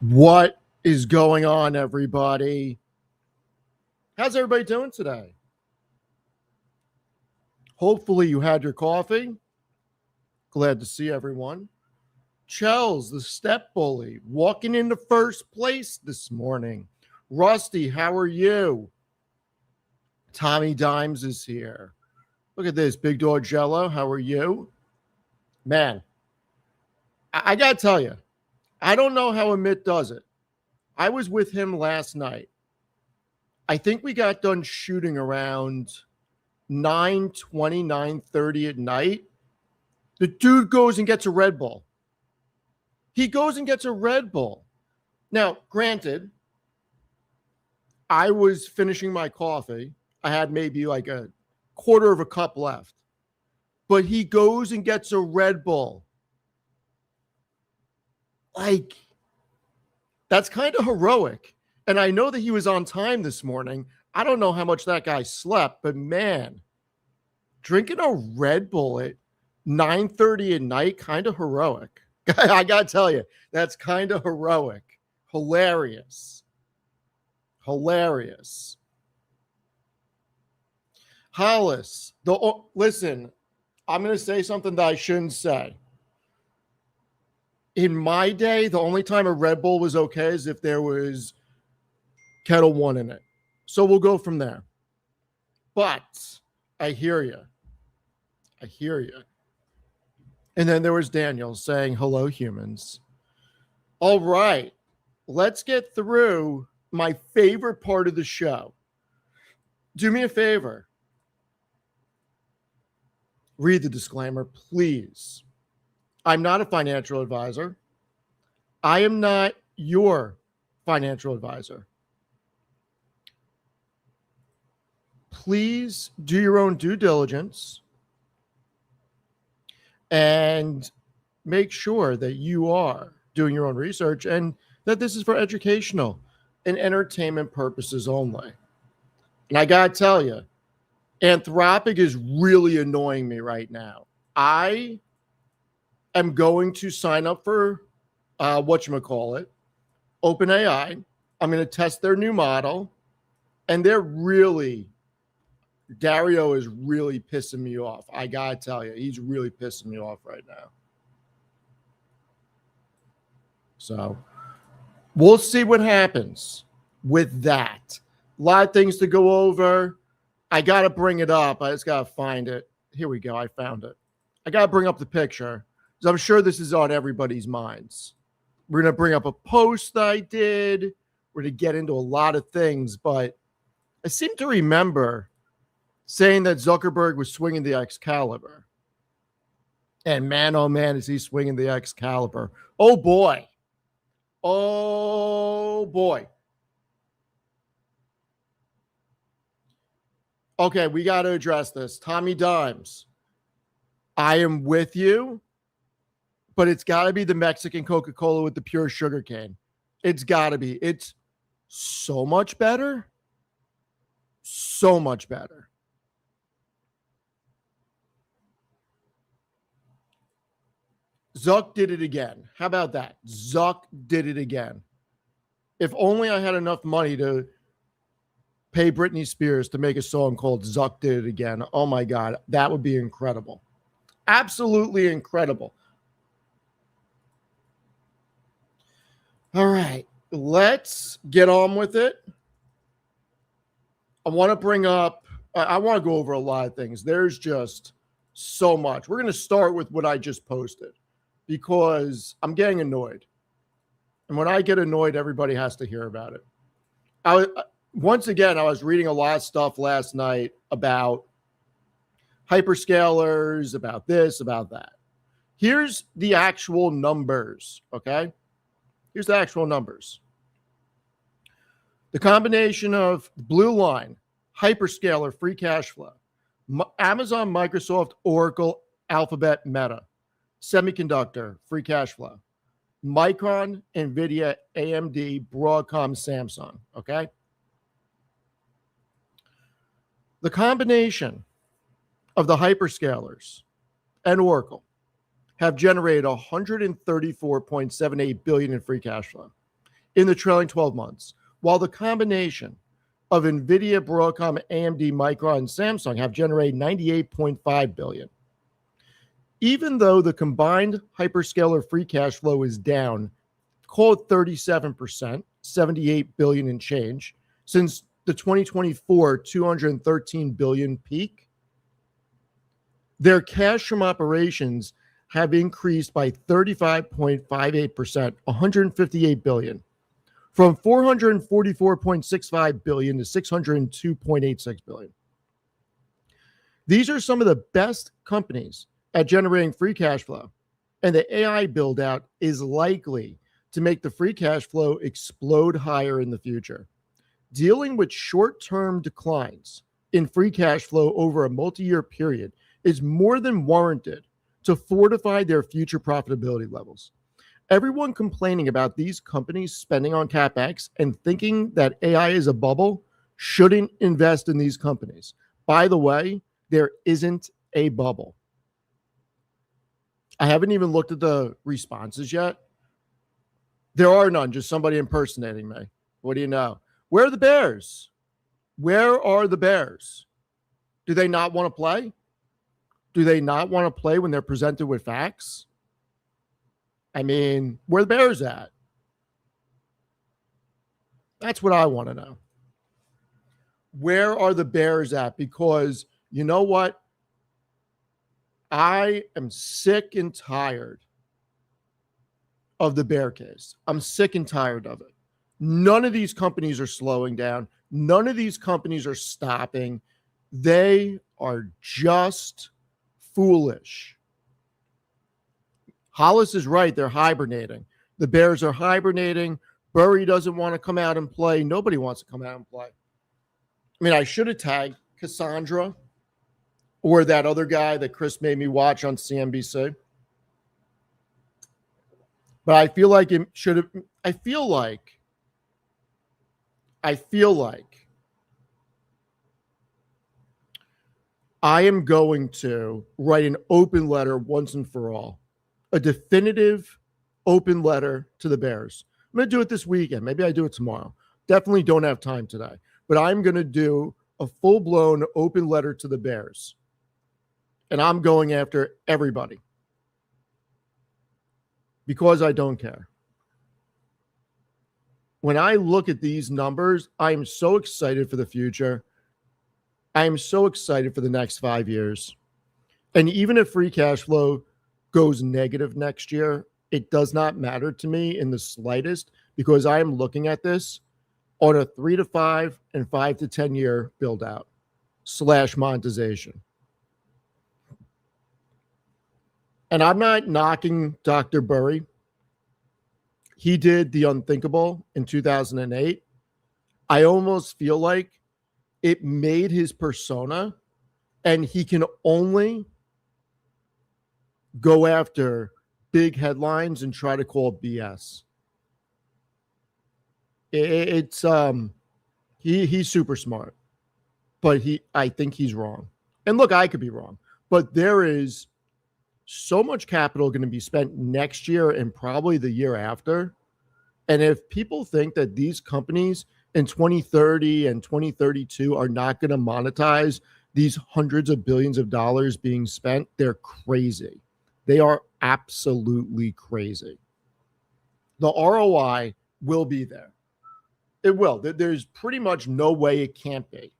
What is going on, everybody? How's everybody doing today? Hopefully, you had your coffee. Glad to see everyone. Chels, the step bully, walking into first place this morning. Rusty, how are you? Tommy Dimes is here. Look at this, Big Dog Jello. How are you? Man, I got to tell you, I don't know how Amit does it. I was with him last night. I think we got done shooting around 9:20, 9:30 at night. The dude goes and gets a Red Bull. He goes and gets a Red Bull. Now, granted, I was finishing my coffee. I had maybe like a quarter of a cup left. But he goes and gets a Red Bull. Like, that's kind of heroic. And I know that he was on time this morning. I don't know how much that guy slept, but man, drinking a Red Bull at 9:30 at night, kind of heroic. I got to tell you, that's kind of heroic. Hilarious. Hilarious. Hollis, listen, I'm going to say something that I shouldn't say. In my day, the only time a Red Bull was okay is if there was Kettle One in it. So we'll go from there. But I hear you. I hear you. And then there was Daniel saying, hello, humans. All right. Let's get through my favorite part of the show. Do me a favor. Read the disclaimer, please. I'm not a financial advisor. I am not your financial advisor. Please do your own due diligence and make sure that you are doing your own research and that this is for educational and entertainment purposes only. And I got to tell you, Anthropic is really annoying me right now. I am going to sign up for OpenAI. I'm going to test their new model, and Dario is really pissing me off. I got to tell you, he's really pissing me off right now. So we'll see what happens with that. A lot of things to go over. I got to bring it up. I just got to find it. Here we go. I found it. I got to bring up the picture because I'm sure this is on everybody's minds. We're going to bring up a post that I did. We're going to get into a lot of things, but I seem to remember saying that Zuckerberg was swinging the Excalibur. And man, oh man, is he swinging the Excalibur. Oh boy. Oh boy. Okay, we got to address this. Tommy Dimes, I am with you, but it's got to be the Mexican Coca-Cola with the pure sugar cane. It's got to be. It's so much better. So much better. Zuck did it again. How about that? Zuck did it again. If only I had enough money to pay Britney Spears to make a song called Zuck Did It Again. Oh my God, that would be incredible. Absolutely incredible. All right, let's get on with it. I want to go over a lot of things. There's just so much. We're going to start with what I just posted because I'm getting annoyed. And when I get annoyed, everybody has to hear about it. Once again, I was reading a lot of stuff last night about hyperscalers, about this, about that. Here's the actual numbers, okay? Here's the actual numbers. The combination of blue line, hyperscaler, free cash flow, Amazon, Microsoft, Oracle, Alphabet, Meta, semiconductor, free cash flow, Micron, NVIDIA, AMD, Broadcom, Samsung, okay? The combination of the hyperscalers and Oracle have generated $134.78 billion in free cash flow. in the trailing 12 months, while the combination of NVIDIA, Broadcom, AMD, Micron, and Samsung have generated $98.5 billion. Even though the combined hyperscaler free cash flow is down, call it 37%, $78 billion and change, since the 2024 $213 billion peak, their cash from operations have increased by 35.58%, $158 billion, from $444.65 billion to $602.86 billion. These are some of the best companies at generating free cash flow, and the AI build out is likely to make the free cash flow explode higher in the future. Dealing with short-term declines in free cash flow over a multi-year period is more than warranted to fortify their future profitability levels. Everyone complaining about these companies spending on CapEx and thinking that AI is a bubble shouldn't invest in these companies. By the way, there isn't a bubble. I haven't even looked at the responses yet. There are none, just somebody impersonating me. What do you know? Where are the Bears? Where are the Bears? Do they not want to play? Do they not want to play when they're presented with facts? I mean, where are the Bears at? That's what I want to know. Where are the Bears at? Because you know what? I am sick and tired of the bear case. I'm sick and tired of it. None of these companies are slowing down. None of these companies are stopping. They are just foolish. Hollis is right. They're hibernating. The Bears are hibernating. Burry doesn't want to come out and play. Nobody wants to come out and play. I mean, I should have tagged Cassandra or that other guy that Chris made me watch on CNBC. But I feel like it should have. I feel like I am going to write an open letter once and for all, a definitive open letter to the Bears. I'm going to do it this weekend. Maybe I do it tomorrow. Definitely don't have time today, but I'm going to do a full-blown open letter to the Bears. And I'm going after everybody because I don't care. When I look at these numbers, I am so excited for the future. I am so excited for the next 5 years. And even if free cash flow goes negative next year, it does not matter to me in the slightest because I am looking at this on a 3 to 5 and 5 to 10 year build out / monetization. And I'm not knocking Dr. Burry. He did the unthinkable in 2008. I almost feel like it made his persona, and he can only go after big headlines and try to call BS. It's he's super smart, but I think he's wrong. And look, I could be wrong, but there is so much capital going to be spent next year and probably the year after. And if people think that these companies in 2030 and 2032 are not going to monetize these hundreds of billions of dollars being spent, they're crazy. They are absolutely crazy. The ROI will be there. It will. There's pretty much no way it can't be.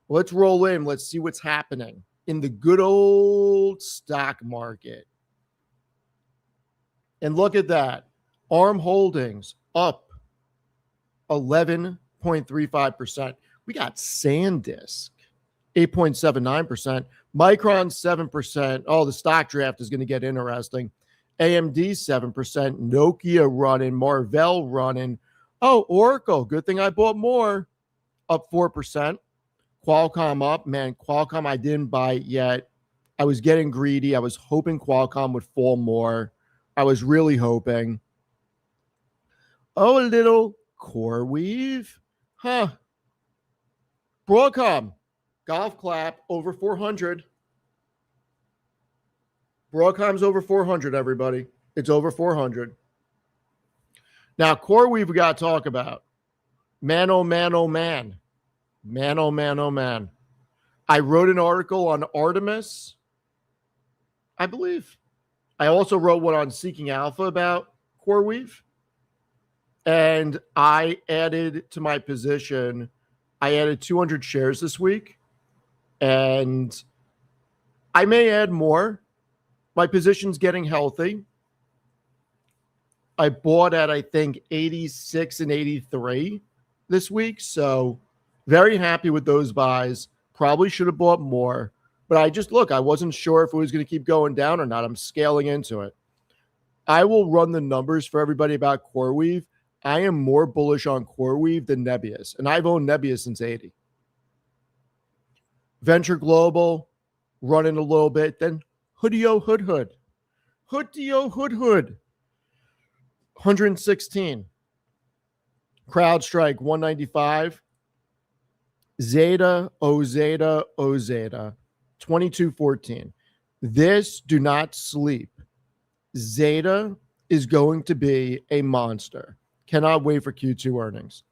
Let's roll in. Let's see what's happening in the good old stock market. And look at that. ARM Holdings up 11.35%. We got SanDisk 8.79%. Micron 7%. Oh, the stock draft is going to get interesting. AMD 7%. Nokia running. Marvell running. Oh, Oracle. Good thing I bought more. Up 4%. Qualcomm up. Man, Qualcomm I didn't buy it yet. I was getting greedy. I was hoping Qualcomm would fall more. I was really hoping. Oh, a little CoreWeave. Huh. Broadcom. Golf clap over 400. Broadcom's over 400, everybody. It's over 400. Now, CoreWeave, we got to talk about. Man, oh man, oh man. Man, oh man, oh man. I wrote an article on Artemis, I believe. I also wrote one on Seeking Alpha about CoreWeave. And I added to my position, I added 200 shares this week. And I may add more. My position's getting healthy. I bought at, I think, 86 and 83 this week. So very happy with those buys. Probably should have bought more. But I wasn't sure if it was going to keep going down or not. I'm scaling into it. I will run the numbers for everybody about CoreWeave. I am more bullish on CoreWeave than Nebius. And I've owned Nebius since 80. Venture Global, running a little bit. Then Hoodie-O Hood Hood. Hoodie-O Hood Hood. 116. CrowdStrike 195. Zeta, O Zeta, O Zeta 2214. This do not sleep. Zeta is going to be a monster. Cannot wait for Q2 earnings.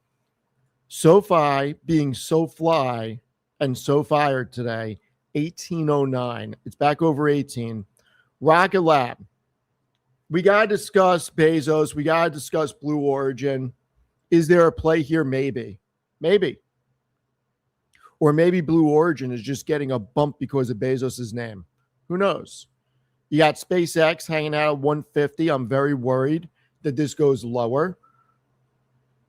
SoFi being so fly and so fired today, 1809. It's back over 18. Rocket Lab. We got to discuss Bezos. We got to discuss Blue Origin. Is there a play here? Maybe. Maybe. Or maybe Blue Origin is just getting a bump because of Bezos' name. Who knows? You got SpaceX hanging out at 150. I'm very worried that this goes lower.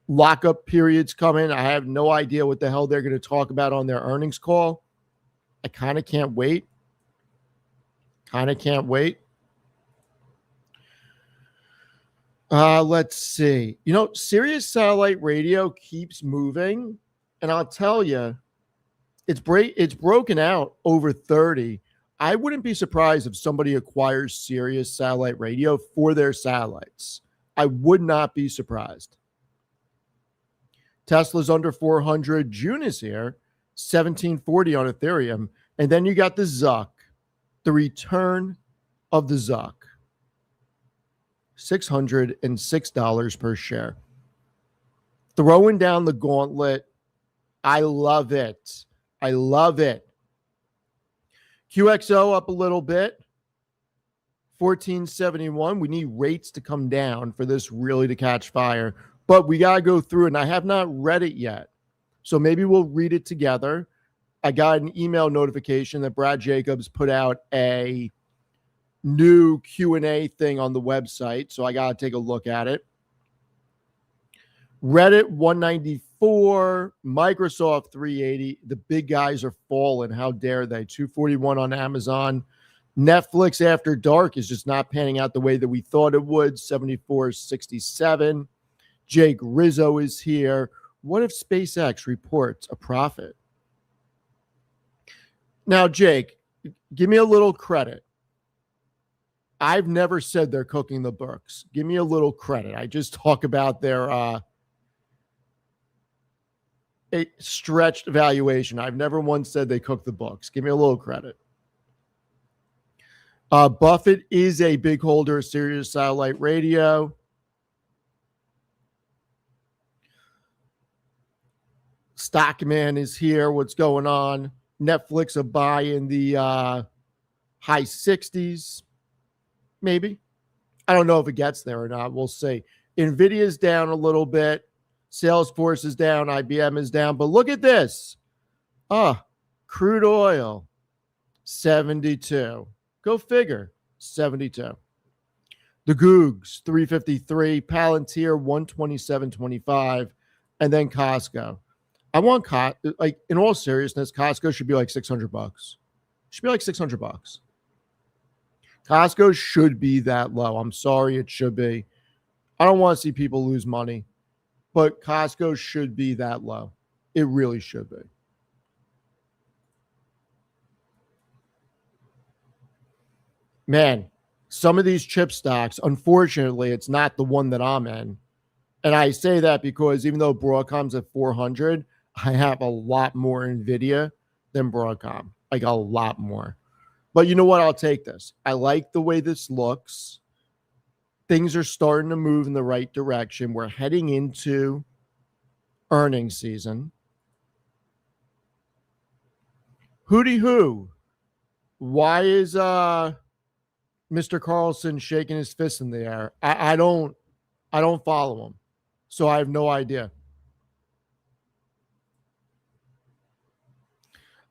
Lockup periods coming. I have no idea what the hell they're going to talk about on their earnings call. I kind of can't wait. Let's see. Sirius Satellite Radio keeps moving. And I'll tell you, it's broken out over 30. I wouldn't be surprised if somebody acquires Sirius Satellite Radio for their satellites. I would not be surprised. Tesla's under 400. June is here, 1740 on Ethereum. And then you got the Zuck, the return of the Zuck, $606 per share. Throwing down the gauntlet. I love it. QXO up a little bit, 1471. We need rates to come down for this really to catch fire. But we got to go through it, and I have not read it yet. So maybe we'll read it together. I got an email notification that Brad Jacobs put out a new Q&A thing on the website, so I got to take a look at it. Reddit 194, Microsoft 380. The big guys are falling. How dare they? 241 on Amazon. Netflix After Dark is just not panning out the way that we thought it would. 74.67. Jake Rizzo is here. What if SpaceX reports a profit? Now, Jake, give me a little credit. I've never said they're cooking the books. Give me a little credit. I just talk about their a stretched valuation. I've never once said they cook the books. Give me a little credit. Buffett is a big holder of Sirius Satellite Radio. Stockman is here. What's going on? Netflix a buy in the high 60s. Maybe. I don't know if it gets there or not. We'll see. Nvidia's down a little bit. Salesforce is down. IBM is down. But look at this. Crude oil, 72. Go figure. 72. The Googs, 353. Palantir, 127.25. And then Costco. I want in all seriousness, Costco should be like $600. Should be like $600. Costco should be that low. I'm sorry, it should be. I don't want to see people lose money, but Costco should be that low. It really should be. Man, some of these chip stocks, unfortunately, it's not the one that I'm in. And I say that because even though Broadcom's at 400, I have a lot more NVIDIA than Broadcom. Like a lot more. But you know what? I'll take this. I like the way this looks. things are starting to move in the right direction. We're heading into earnings season. Hooty hoo. Why is Mr. Carlson shaking his fist in the air? I don't follow him. So I have no idea.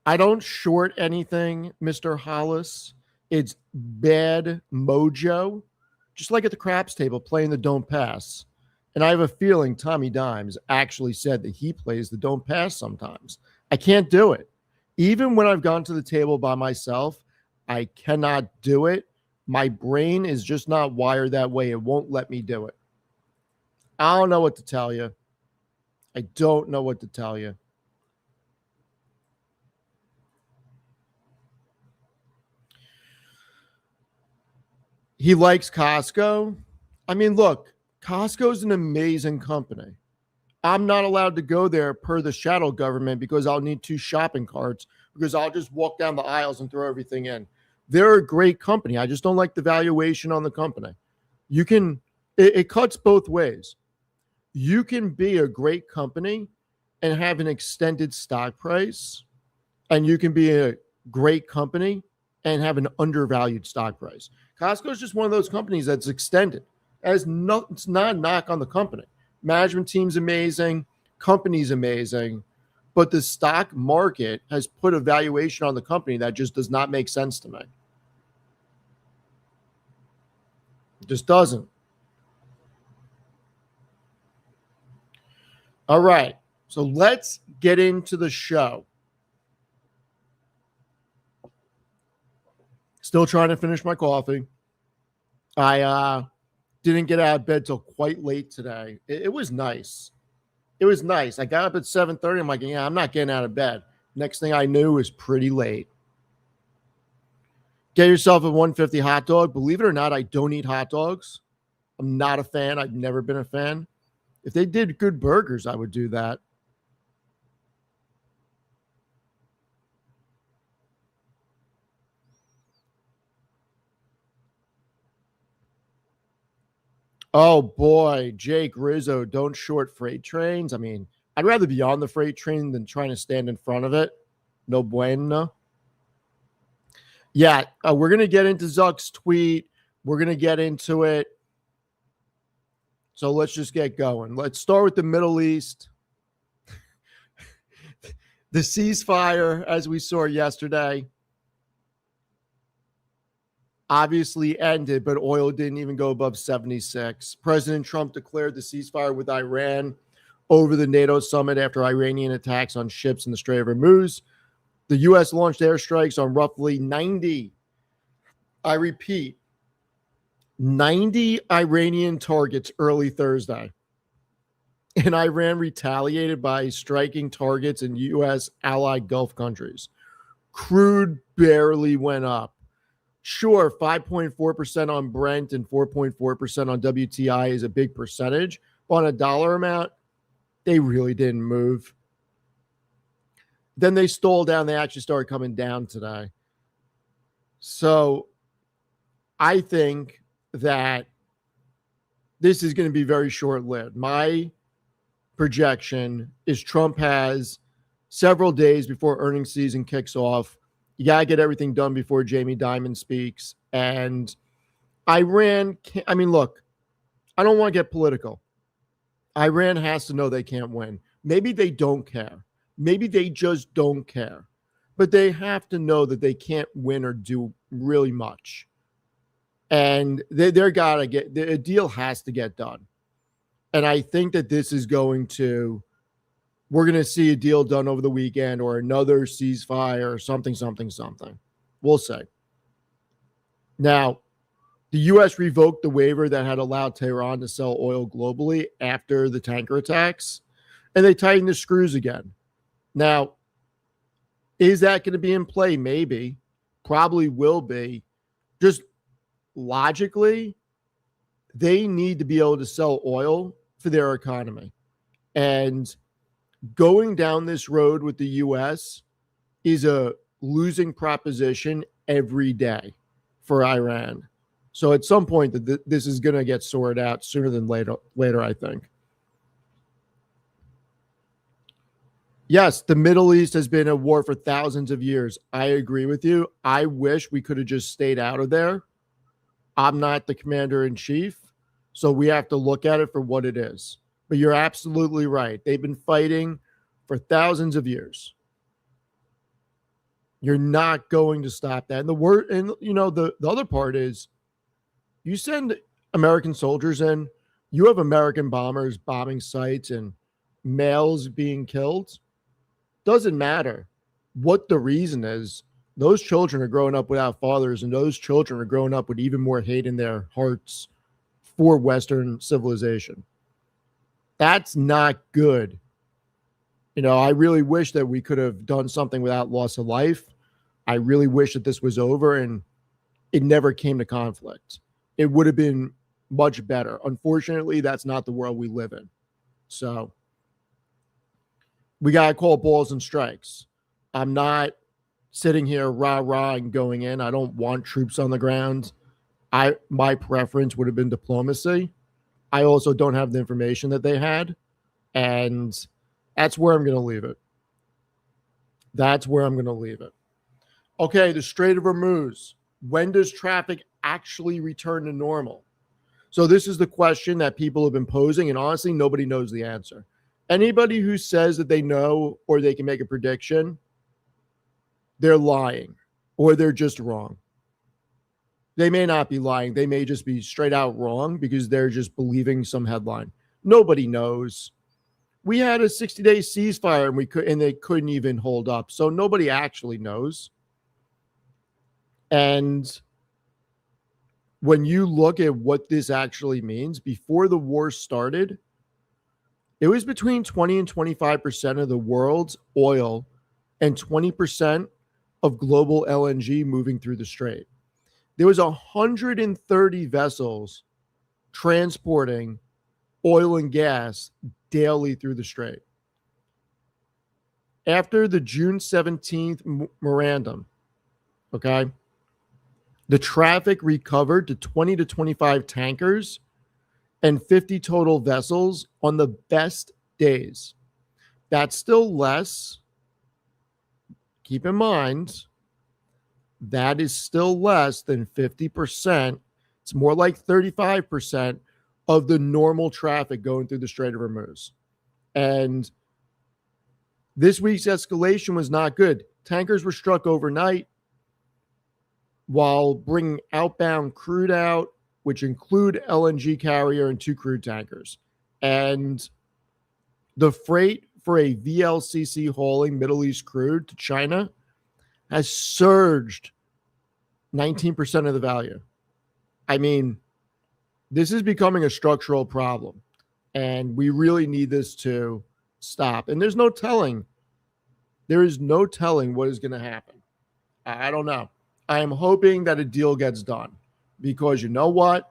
I don't short anything, Mr. Hollis. It's bad mojo. Just like at the craps table playing the don't pass. And I have a feeling Tommy Dimes actually said that he plays the don't pass sometimes. I can't do it. Even when I've gone to the table by myself, I cannot do it. My brain is just not wired that way. It won't let me do it. I don't know what to tell you. I don't know what to tell you. He likes Costco. I mean, look, Costco's an amazing company. I'm not allowed to go there per the shadow government because I'll need 2 shopping carts because I'll just walk down the aisles and throw everything in. They're a great company. I just don't like the valuation on the company. It cuts both ways. You can be a great company and have an extended stock price, and you can be a great company and have an undervalued stock price. Costco is just one of those companies that's extended. It's not a knock on the company. Management team's amazing, company's amazing, but the stock market has put a valuation on the company that just does not make sense to me. It just doesn't. All right, so let's get into the show. Still trying to finish my coffee. I didn't get out of bed till quite late today. It was nice. It was nice. I got up at 7:30. I'm like, yeah, I'm not getting out of bed. Next thing I knew, it was pretty late. Get yourself a 150 hot dog. Believe it or not, I don't eat hot dogs. I'm not a fan. I've never been a fan. If they did good burgers, I would do that. Oh boy, Jake Rizzo, don't short freight trains. I mean, I'd rather be on the freight train than trying to stand in front of it. No bueno. Yeah, we're going to get into Zuck's tweet. We're going to get into it. So let's just get going. Let's start with the Middle East. The ceasefire, as we saw yesterday, obviously ended, but oil didn't even go above 76. President Trump declared the ceasefire with Iran over the NATO summit after Iranian attacks on ships in the Strait of Hormuz. The U.S. launched airstrikes on roughly 90, I repeat, 90 Iranian targets early Thursday. And Iran retaliated by striking targets in U.S. allied Gulf countries. Crude barely went up. Sure, 5.4% on Brent and 4.4% on WTI is a big percentage. But on a dollar amount, they really didn't move. Then they stole down. They actually started coming down today. So I think that this is going to be very short-lived. My projection is Trump has several days before earnings season kicks off. You got to get everything done before Jamie Dimon speaks. And Iran, look, I don't want to get political. Iran has to know they can't win. Maybe they don't care. Maybe they just don't care. But they have to know that they can't win or do really much. And they're got to get, a deal has to get done. And I think that this is we're going to see a deal done over the weekend or another ceasefire or something. We'll see. Now, the U.S. revoked the waiver that had allowed Tehran to sell oil globally after the tanker attacks, and they tightened the screws again. Now, is that going to be in play? Maybe. Probably will be. Just logically, they need to be able to sell oil for their economy. And going down this road with the U.S. is a losing proposition every day for Iran. So at some point, this is going to get sorted out sooner than later, I think. Yes, the Middle East has been at war for thousands of years. I agree with you. I wish we could have just stayed out of there. I'm not the commander in chief, so we have to look at it for what it is. But you're absolutely right. They've been fighting for thousands of years. You're not going to stop that. And the other part is, you send American soldiers in, you have American bombers bombing sites and males being killed. Doesn't matter what the reason is. Those children are growing up without fathers, and those children are growing up with even more hate in their hearts for Western civilization. That's not good. I really wish that we could have done something without loss of life. I really wish that this was over and it never came to conflict. It would have been much better. Unfortunately, that's not the world we live in. So we got to call balls and strikes. I'm not sitting here rah-rah and going in. I don't want troops on the ground. My preference would have been diplomacy. I also don't have the information that they had. And that's where I'm going to leave it. Okay, the Strait of Hormuz. When does traffic actually return to normal? So this is the question that people have been posing, and honestly, nobody knows the answer. Anybody who says that they know or they can make a prediction, they're lying or they're just wrong. They may not be lying. They may just be straight out wrong because they're just believing some headline. Nobody knows. We had a 60-day ceasefire and they couldn't even hold up. So nobody actually knows. And when you look at what this actually means, before the war started, it was between 20 and 25% of the world's oil and 20% of global LNG moving through the strait. There was 130 vessels transporting oil and gas daily through the strait. After the June 17th memorandum, okay, the traffic recovered to 20 to 25 tankers and 50 total vessels on the best days. That's still less. Keep in mind, that is still less than 50%. It's more like 35% of the normal traffic going through the Strait of Hormuz. And this week's escalation was not good. Tankers were struck overnight while bringing outbound crude out, which include LNG carrier and 2 crude tankers. And the freight for a VLCC hauling Middle East crude to China has surged 19% of the value. I mean, this is becoming a structural problem, and we really need this to stop. And there's no telling. There is no telling what is going to happen. I don't know. I am hoping that a deal gets done because you know what?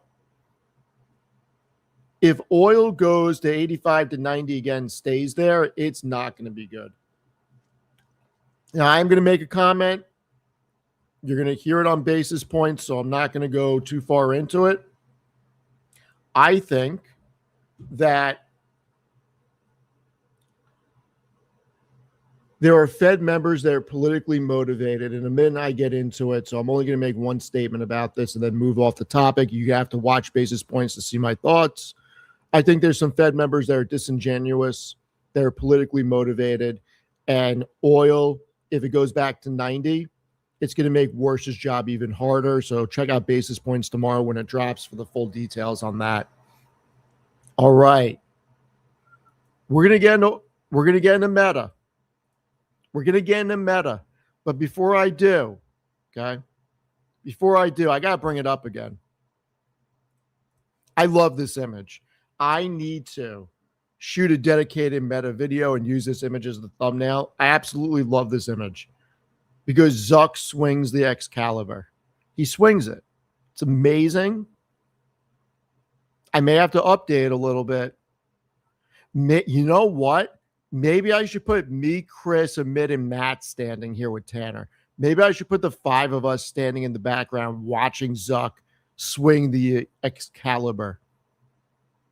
If oil goes to 85 to 90 again, stays there, it's not going to be good. Now, I'm going to make a comment. You're going to hear it on basis points, so I'm not going to go too far into it. I think that there are Fed members that are politically motivated, and a minute I get into it, so I'm only going to make one statement about this and then move off the topic. You have to watch basis points to see my thoughts. I think there's some Fed members that are disingenuous, that are politically motivated, and oil, if it goes back to 90, it's going to make Warsh's job even harder. So check out basis points tomorrow when it drops for the full details on that. All right. We're going to get into meta. We're going to get into meta. But before I do, I got to bring it up again. I love this image. I need to shoot a dedicated meta video and use this image as the thumbnail. I absolutely love this image because Zuck swings the Excalibur. He swings it. It's amazing. I may have to update it a little bit. You know what? Maybe I should put me, Chris, Amit, and Matt standing here with Tanner. Maybe I should put the 5 of us standing in the background watching Zuck swing the Excalibur.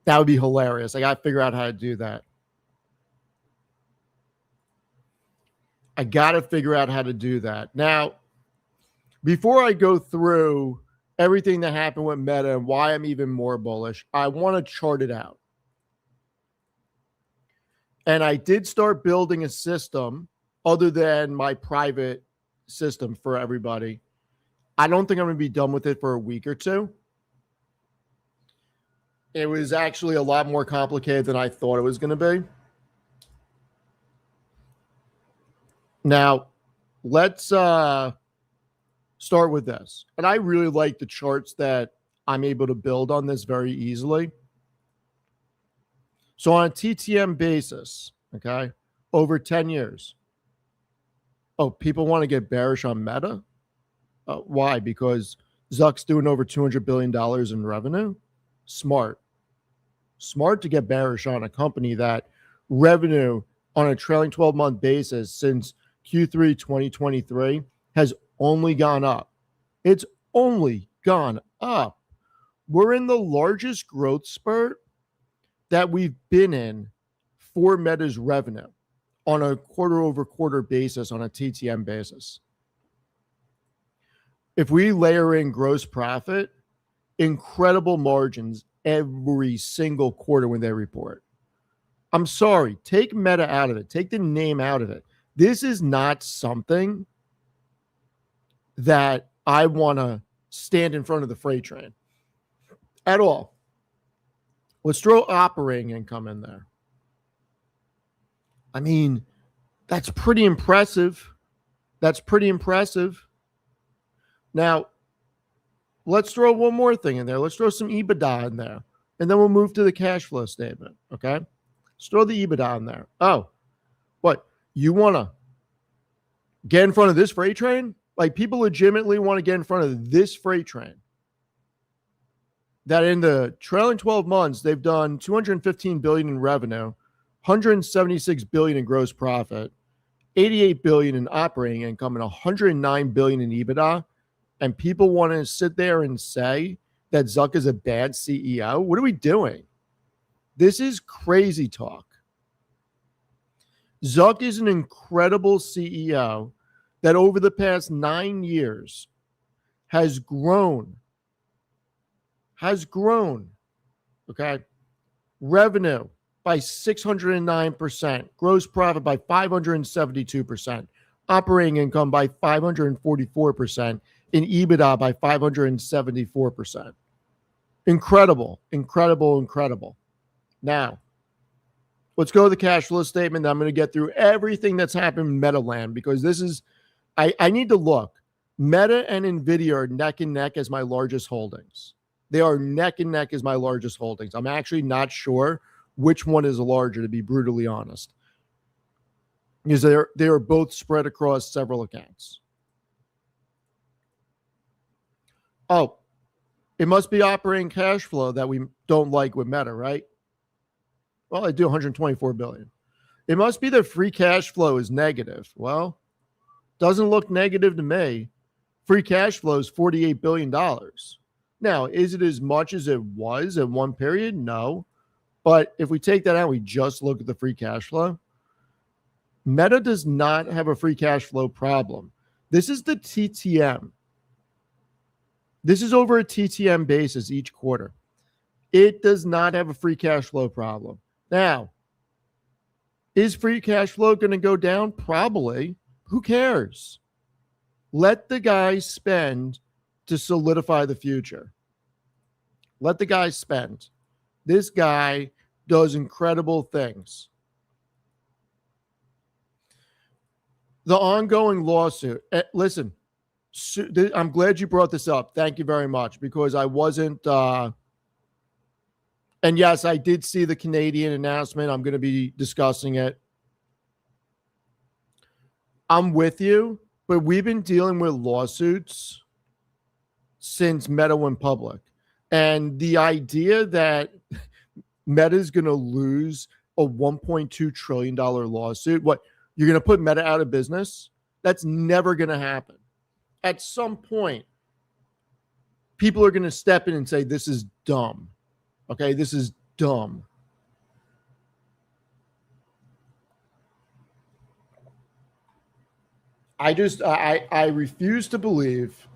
That would be hilarious. I got to figure out how to do that. Now, before I go through everything that happened with Meta and why I'm even more bullish, I want to chart it out. And I did start building a system other than my private system for everybody. I don't think I'm going to be done with it for a week or two. It was actually a lot more complicated than I thought it was going to be. Now, let's start with this. And I really like the charts that I'm able to build on this very easily. So on a TTM basis, okay, over 10 years. Oh, people want to get bearish on Meta? Why? Because Zuck's doing over $200 billion in revenue? Smart to get bearish on a company that revenue on a trailing 12-month basis since Q3 2023 has only gone up. It's only gone up. We're in the largest growth spurt that we've been in for Meta's revenue on a quarter-over-quarter basis, on a TTM basis. If we layer in gross profit, incredible margins every single quarter when they report. I'm sorry, take Meta out of it. Take the name out of it. This is not something that I want to stand in front of the freight train at all. Let's throw operating income in there. I mean, that's pretty impressive. Now, let's throw one more thing in there. Let's throw some EBITDA in there. And then we'll move to the cash flow statement. Okay? Let's throw the EBITDA in there. Oh, what? You want to get in front of this freight train? Like, people legitimately want to get in front of this freight train. That in the trailing 12 months, they've done $215 billion in revenue, $176 billion in gross profit, $88 billion in operating income, and $109 billion in EBITDA. And people want to sit there and say that Zuck is a bad CEO? What are we doing? This is crazy talk. Zuck is an incredible CEO that over the past 9 years has grown, okay? Revenue by 609%, gross profit by 572%, operating income by 544%, and EBITDA by 574%. Incredible. Now, let's go to the cash flow statement. I'm going to get through everything that's happened in Metaland because this is, I need to look. Meta and NVIDIA are neck and neck as my largest holdings. They are neck and neck as my largest holdings. I'm actually not sure which one is larger, to be brutally honest, because they are both spread across several accounts. Oh, it must be operating cash flow that we don't like with Meta, right? Well, I do 124 billion. It must be the free cash flow is negative. Well, doesn't look negative to me. Free cash flow is $48 billion. Now, is it as much as it was at one period? No. But if we take that out, we just look at the free cash flow. Meta does not have a free cash flow problem. This is the TTM. This is over a TTM basis each quarter. It does not have a free cash flow problem. Now, is free cash flow going to go down? Probably. Who cares? Let the guy spend to solidify the future. Let the guy spend. This guy does incredible things. The ongoing lawsuit. Listen, I'm glad you brought this up. Thank you very much, because I wasn't. And yes, I did see the Canadian announcement. I'm going to be discussing it. I'm with you, but we've been dealing with lawsuits since Meta went public. And the idea that Meta is going to lose a $1.2 trillion lawsuit, what, you're going to put Meta out of business? That's never going to happen. At some point, people are going to step in and say, this is dumb. Okay, this is dumb. I refuse to believe.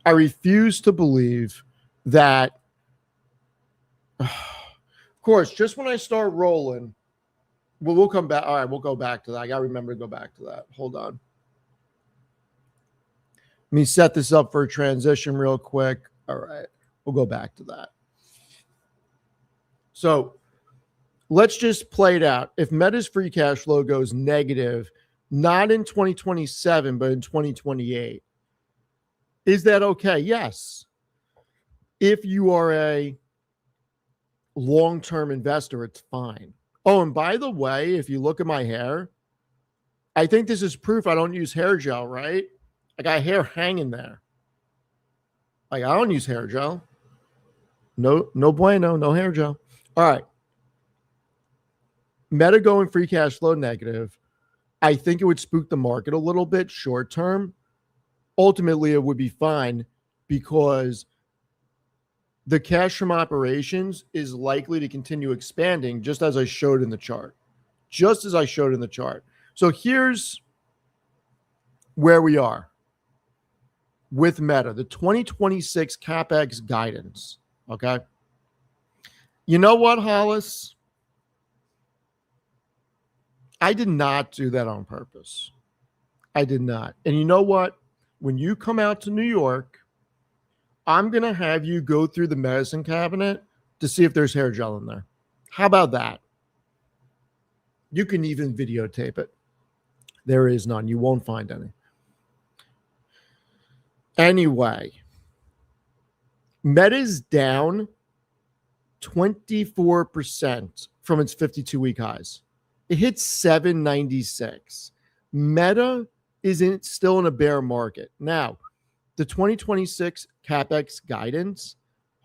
I refuse to believe that. Of course, just when I start rolling, we'll come back. All right, we'll go back to that. I got to remember to go back to that. Hold on. Let me set this up for a transition real quick. All right, we'll go back to that. So let's just play it out. If Meta's free cash flow goes negative, not in 2027, but in 2028, is that okay? Yes. If you are a long-term investor, it's fine. Oh, and by the way, if you look at my hair, I think this is proof I don't use hair gel, right? I got hair hanging there. Like, I don't use hair gel. No bueno, no hair gel. All right. Meta going free cash flow negative. I think it would spook the market a little bit short term. Ultimately, it would be fine because the cash from operations is likely to continue expanding, just as I showed in the chart. So here's where we are with Meta, the 2026 CapEx guidance. Okay. You know what, Hollis? I did not do that on purpose. I did not. And you know what? When you come out to New York, I'm going to have you go through the medicine cabinet to see if there's hair gel in there. How about that? You can even videotape it. There is none. You won't find any. Anyway, Meta's down 24% from its 52-week highs. It hit 796. Meta is still in a bear market. Now, the 2026 CapEx guidance,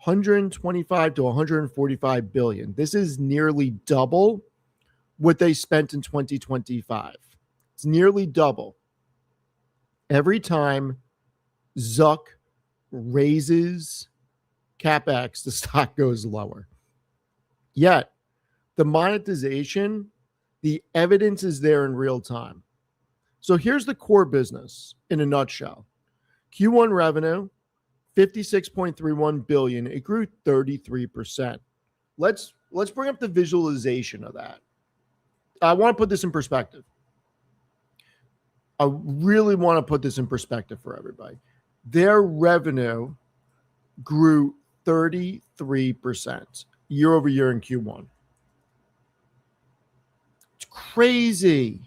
125 to 145 billion. This is nearly double what they spent in 2025. It's nearly double. Every time Zuck raises CapEx, the stock goes lower. Yet, the monetization, the evidence is there in real time. So here's the core business in a nutshell. Q1 revenue, 56.31 billion. It grew 33%. Let's bring up the visualization of that. I want to put this in perspective. I really want to put this in perspective for everybody. Their revenue grew 33% year over year in Q1. It's crazy.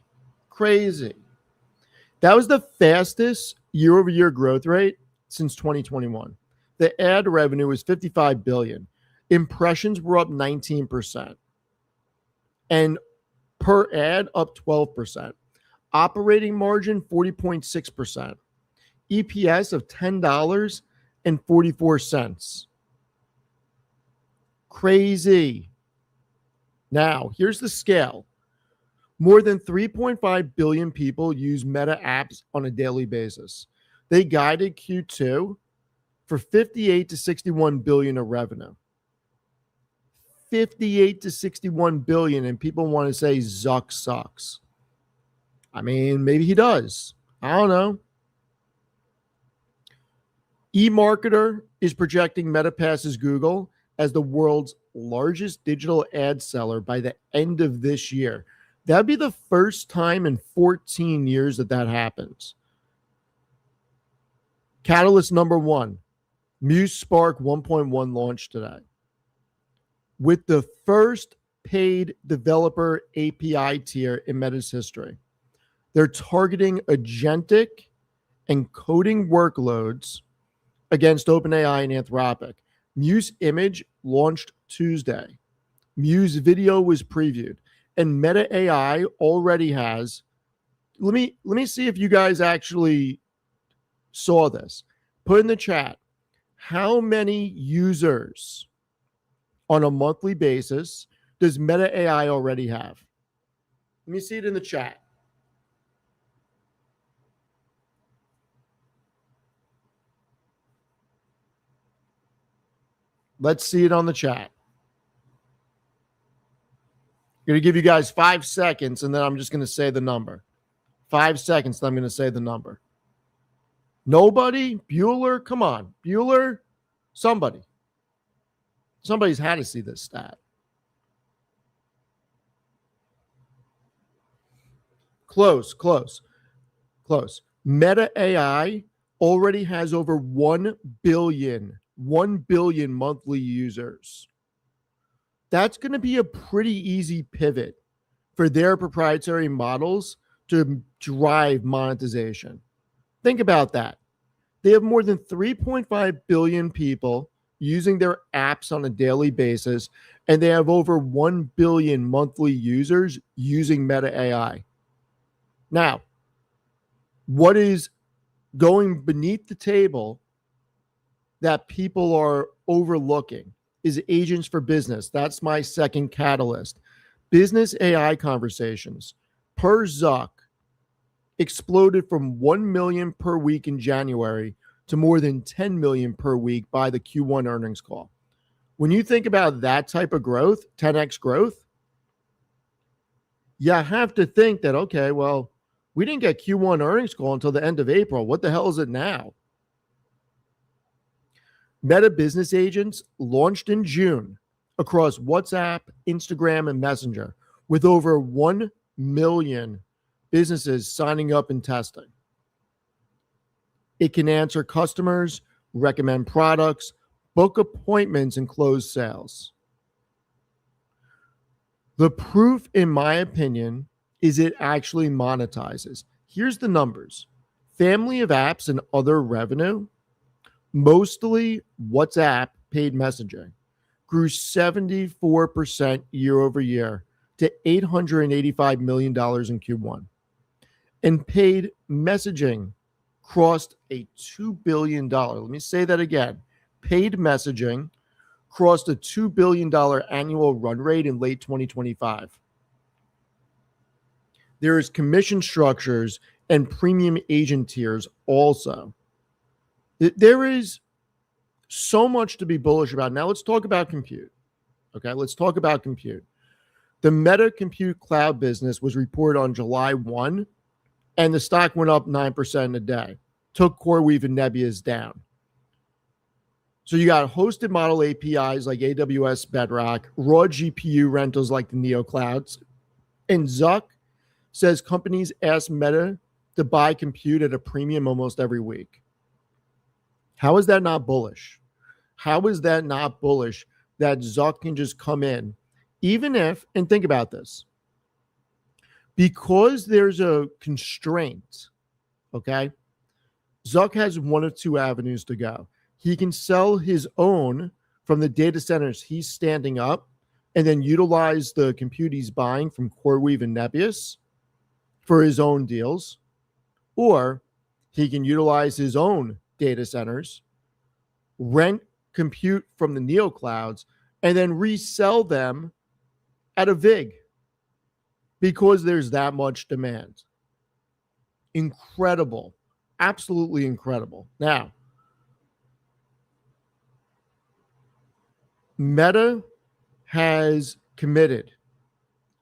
That was the fastest year over year growth rate since 2021. The ad revenue was 55 billion. Impressions were up 19%. And per ad up 12%. Operating margin 40.6%. EPS of $10.44. Crazy. Now, here's the scale. More than 3.5 billion people use Meta apps on a daily basis. They guided Q2 for 58 to 61 billion of revenue. 58 to 61 billion, and people want to say Zuck sucks. I mean, maybe he does. I don't know. eMarketer is projecting Meta passes Google as the world's largest digital ad seller by the end of this year. That'd be the first time in 14 years that happens. Catalyst number one, Muse Spark 1.1 launched today with the first paid developer API tier in Meta's history. They're targeting agentic and coding workloads against OpenAI and Anthropic. Muse Image launched Tuesday. Muse Video was previewed. And Meta AI already has, let me see if you guys actually saw this. Put in the chat, how many users on a monthly basis does Meta AI already have? Let me see it in the chat. Let's see it on the chat. I'm going to give you guys 5 seconds, and then I'm just going to say the number. 5 seconds, then I'm going to say the number. Nobody? Bueller? Come on. Bueller? Somebody. Somebody's had to see this stat. Close. Meta AI already has over 1 billion monthly users. That's going to be a pretty easy pivot for their proprietary models to drive monetization. Think about that. They have more than 3.5 billion people using their apps on a daily basis, and they have over 1 billion monthly users using Meta AI. Now, what is going beneath the table that people are overlooking is agents for business. That's my second catalyst. Business AI conversations per Zuck exploded from 1 million per week in January to more than 10 million per week by the Q1 earnings call. When you think about that type of growth, 10x growth, you have to think that, okay, well, we didn't get Q1 earnings call until the end of April. What the hell is it now? Meta Business Agents launched in June across WhatsApp, Instagram, and Messenger with over 1 million businesses signing up and testing. It can answer customers, recommend products, book appointments, and close sales. The proof, in my opinion, is it actually monetizes. Here's the numbers. Family of apps and other revenue, mostly WhatsApp paid messaging, grew 74% year over year to $885 million in Q1. And paid messaging crossed a $2 billion. Let me say that again. Paid messaging crossed a $2 billion annual run rate in late 2025. There is commission structures and premium agent tiers also. There is so much to be bullish about. Now let's talk about compute. Okay, let's talk about compute. The Meta Compute Cloud business was reported on July 1, and the stock went up 9% in a day. Took CoreWeave and Nebius down. So you got hosted model APIs like AWS Bedrock, raw GPU rentals like the Neo Clouds, and Zuck says companies ask Meta to buy compute at a premium almost every week. How is that not bullish? How is that not bullish that Zuck can just come in, even if, and think about this, because there's a constraint, okay? Zuck has one of two avenues to go. He can sell his own from the data centers he's standing up and then utilize the compute he's buying from CoreWeave and Nebius for his own deals, or he can utilize his own data centers, rent compute from the Neo Clouds, and then resell them at a VIG because there's that much demand. Incredible. Absolutely incredible. Now, Meta has committed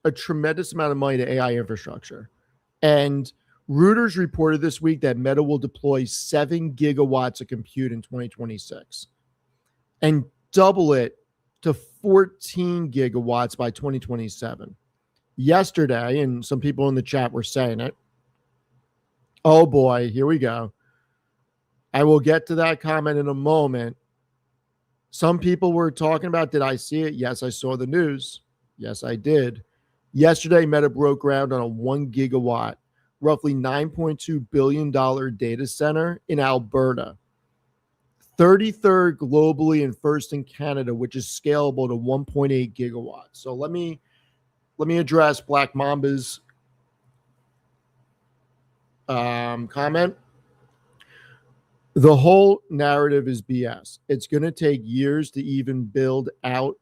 a tremendous amount of money to AI infrastructure. And Reuters reported this week that Meta will deploy 7 gigawatts of compute in 2026 and double it to 14 gigawatts by 2027. Yesterday, and some people in the chat were saying it, oh boy, here we go. I will get to that comment in a moment. Some people were talking about, did I see it? Yes, I saw the news. Yes, I did. Yesterday, Meta broke ground on a 1 gigawatt, roughly $9.2 billion data center in Alberta. 33rd globally and first in Canada, which is scalable to 1.8 gigawatts. So let me address Black Mamba's comment. The whole narrative is BS. It's going to take years to even build out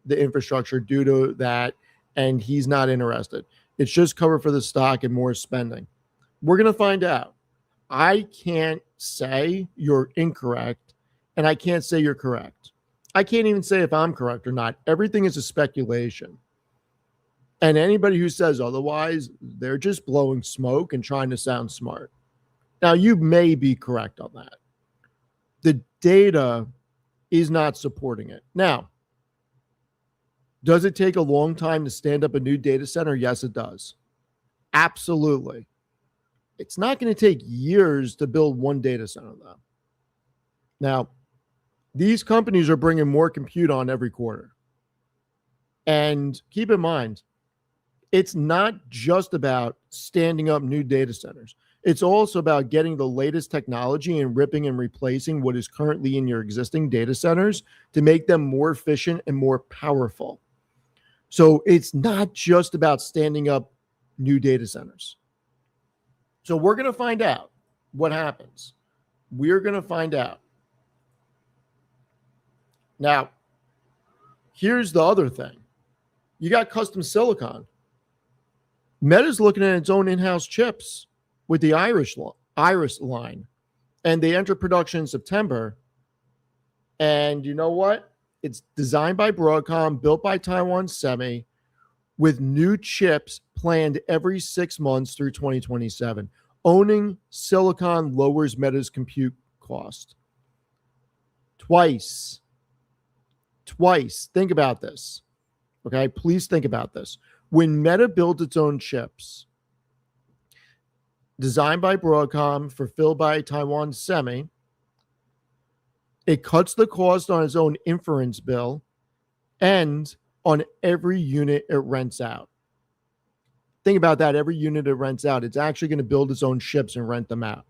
the infrastructure due to that, and he's not interested. It's just cover for the stock and more spending. We're going to find out. I can't say you're incorrect, and I can't say you're correct. I can't even say if I'm correct or not. Everything is a speculation. And anybody who says otherwise, they're just blowing smoke and trying to sound smart. Now, you may be correct on that. The data is not supporting it. Now, does it take a long time to stand up a new data center? Yes, it does. Absolutely. It's not going to take years to build one data center, though. Now, these companies are bringing more compute on every quarter. And keep in mind, it's not just about standing up new data centers. It's also about getting the latest technology and ripping and replacing what is currently in your existing data centers to make them more efficient and more powerful. So it's not just about standing up new data centers. So we're going to find out what happens. We're going to find out. Now, here's the other thing. You got custom silicon. Meta's looking at its own in-house chips with the Iris line, and they enter production in September. And you know what? It's designed by Broadcom, built by Taiwan Semi, with new chips planned every 6 months through 2027. Owning silicon lowers Meta's compute cost. Twice. Think about this. Okay, please think about this. When Meta builds its own chips, designed by Broadcom, fulfilled by Taiwan Semi, it cuts the cost on its own inference bill and on every unit it rents out. Think about that. Every unit it rents out, it's actually going to build its own chips and rent them out.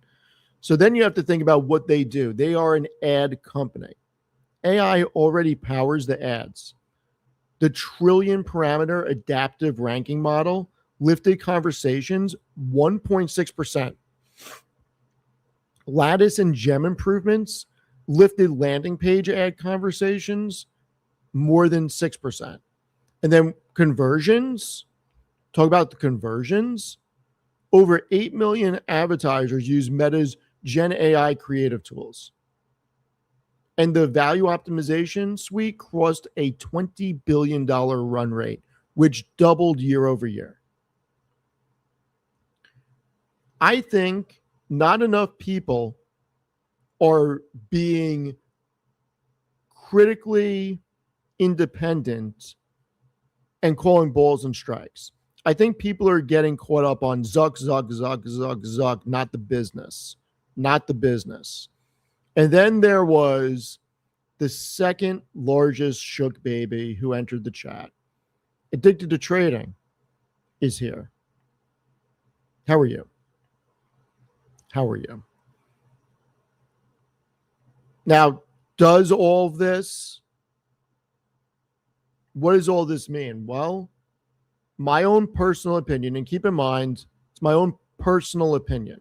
So then you have to think about what they do. They are an ad company. AI already powers the ads. The trillion parameter adaptive ranking model lifted conversations 1.6%. Lattice and gem improvements lifted landing page ad conversations more than 6%. And then conversions, talk about the conversions. Over 8 million advertisers use Meta's Gen AI creative tools. And the value optimization suite crossed a $20 billion run rate, which doubled year over year. I think not enough people are being critically independent and calling balls and strikes. I think people are getting caught up on Zuck, not the business. Not the business. And then there was the second largest shook baby who entered the chat. Addicted to Trading is here. How are you? How are you? Now, does all this, what does all this mean? Well, my own personal opinion, and keep in mind, it's my own personal opinion.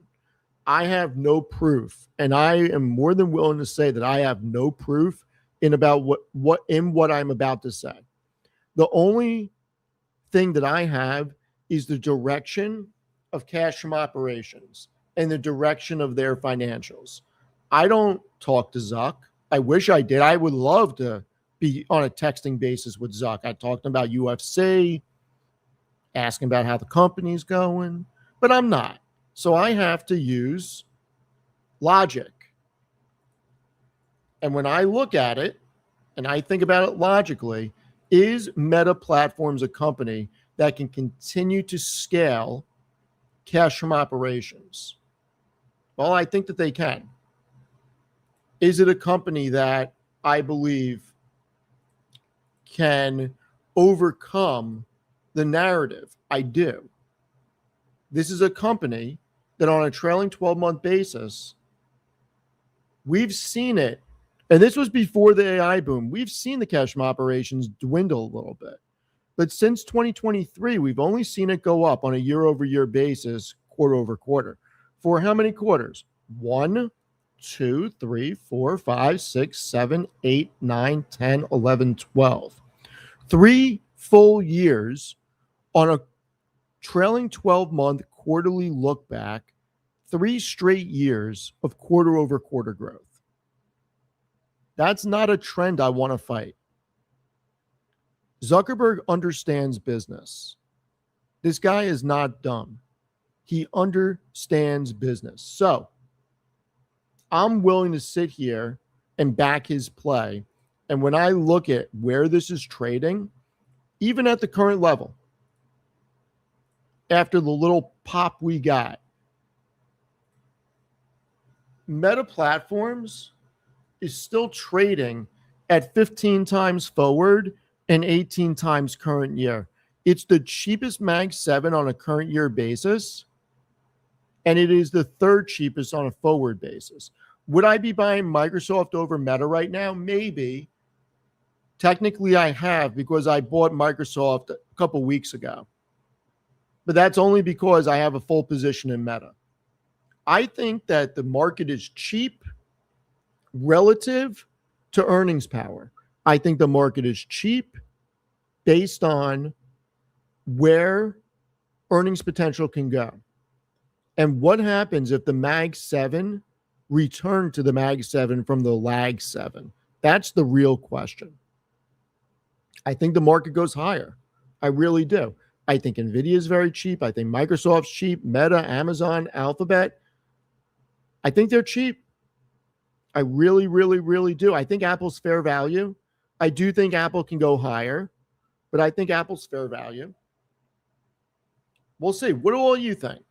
I have no proof, and I am more than willing to say that I have no proof in about what I'm about to say. The only thing that I have is the direction of cash from operations and the direction of their financials. I don't talk to Zuck. I wish I did. I would love to be on a texting basis with Zuck. I talked about UFC, asking about how the company's going, but I'm not. So I have to use logic. And when I look at it and I think about it logically, is Meta Platforms a company that can continue to scale cash from operations? Well, I think that they can. Is it a company that I believe can overcome the narrative? I do. This is a company that on a trailing 12-month basis, we've seen it. And this was before the AI boom. We've seen the cash from operations dwindle a little bit. But since 2023, we've only seen it go up on a year-over-year basis, quarter over quarter. For how many quarters? 1, 2, 3, 4, 5, 6, 7, 8, 9, 10, 11, 12. 3 full years on a trailing 12-month quarterly look back, 3 straight years of quarter over quarter growth. That's not a trend I want to fight. Zuckerberg understands business. This guy is not dumb. He understands business. So I'm willing to sit here and back his play. And when I look at where this is trading, even at the current level, after the little pop we got, Meta Platforms is still trading at 15 times forward and 18 times current year. It's the cheapest Mag 7 on a current year basis, and it is the third cheapest on a forward basis. Would I be buying Microsoft over Meta right now? Maybe. Technically, I have because I bought Microsoft a couple weeks ago. But that's only because I have a full position in Meta. I think that the market is cheap relative to earnings power. I think the market is cheap based on where earnings potential can go. And what happens if the Mag 7 return to the Mag 7 from the Lag 7? That's the real question. I think the market goes higher. I really do. I think NVIDIA is very cheap. I think Microsoft's cheap. Meta, Amazon, Alphabet. I think they're cheap. I really, really, really do. I think Apple's fair value. I do think Apple can go higher, but I think Apple's fair value. We'll see. What do all you think?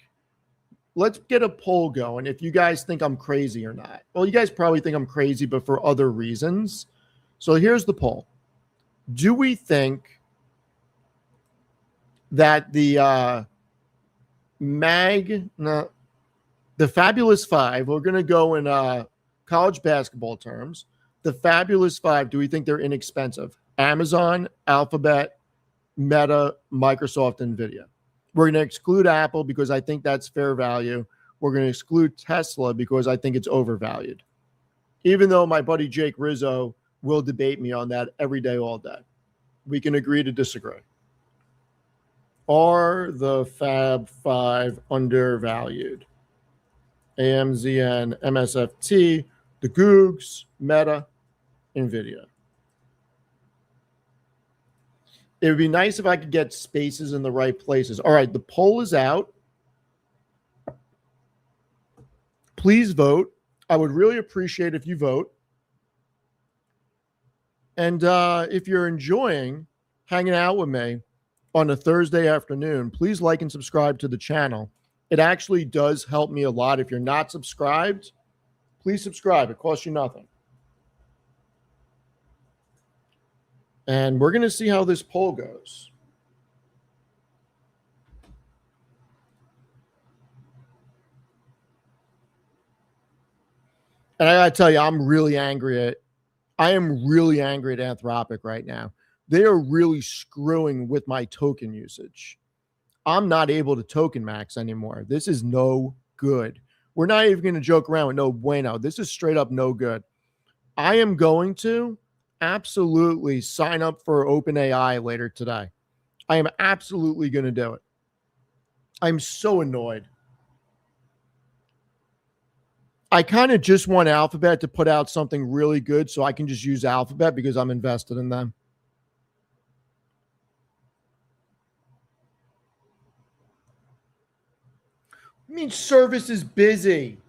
Let's get a poll going if you guys think I'm crazy or not. Well, you guys probably think I'm crazy, but for other reasons. So here's the poll. Do we think that the Fabulous Five, we're going to go in college basketball terms, the Fabulous Five, do we think they're inexpensive? Amazon, Alphabet, Meta, Microsoft, NVIDIA. We're going to exclude Apple because I think that's fair value. We're going to exclude Tesla because I think it's overvalued. Even though my buddy Jake Rizzo will debate me on that every day, all day. We can agree to disagree. Are the Fab Five undervalued? AMZN, MSFT, the Googs, Meta, NVIDIA. It would be nice if I could get spaces in the right places. All right, the poll is out. Please vote. I would really appreciate if you vote. And if you're enjoying hanging out with me on a Thursday afternoon, please like and subscribe to the channel. It actually does help me a lot. If you're not subscribed, please subscribe. It costs you nothing. And we're going to see how this poll goes. And I got to tell you, I am really angry at Anthropic right now. They are really screwing with my token usage. I'm not able to token max anymore. This is no good. We're not even going to joke around with no bueno. This is straight up no good. I am going to absolutely sign up for OpenAI later today. I am absolutely going to do it. I'm so annoyed. I kind of just want Alphabet to put out something really good so I can just use Alphabet because I'm invested in them. I mean, service is busy.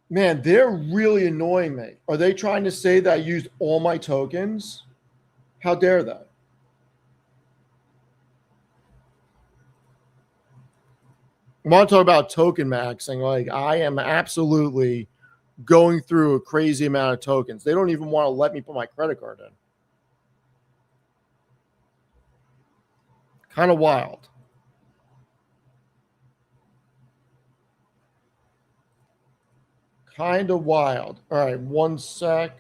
Man, they're really annoying me. Are they trying to say that I used all my tokens? How dare they? I want to talk about token maxing. Like, I am absolutely going through a crazy amount of tokens. They don't even want to let me put my credit card in. Kind of wild. Kind of wild. All right, one sec.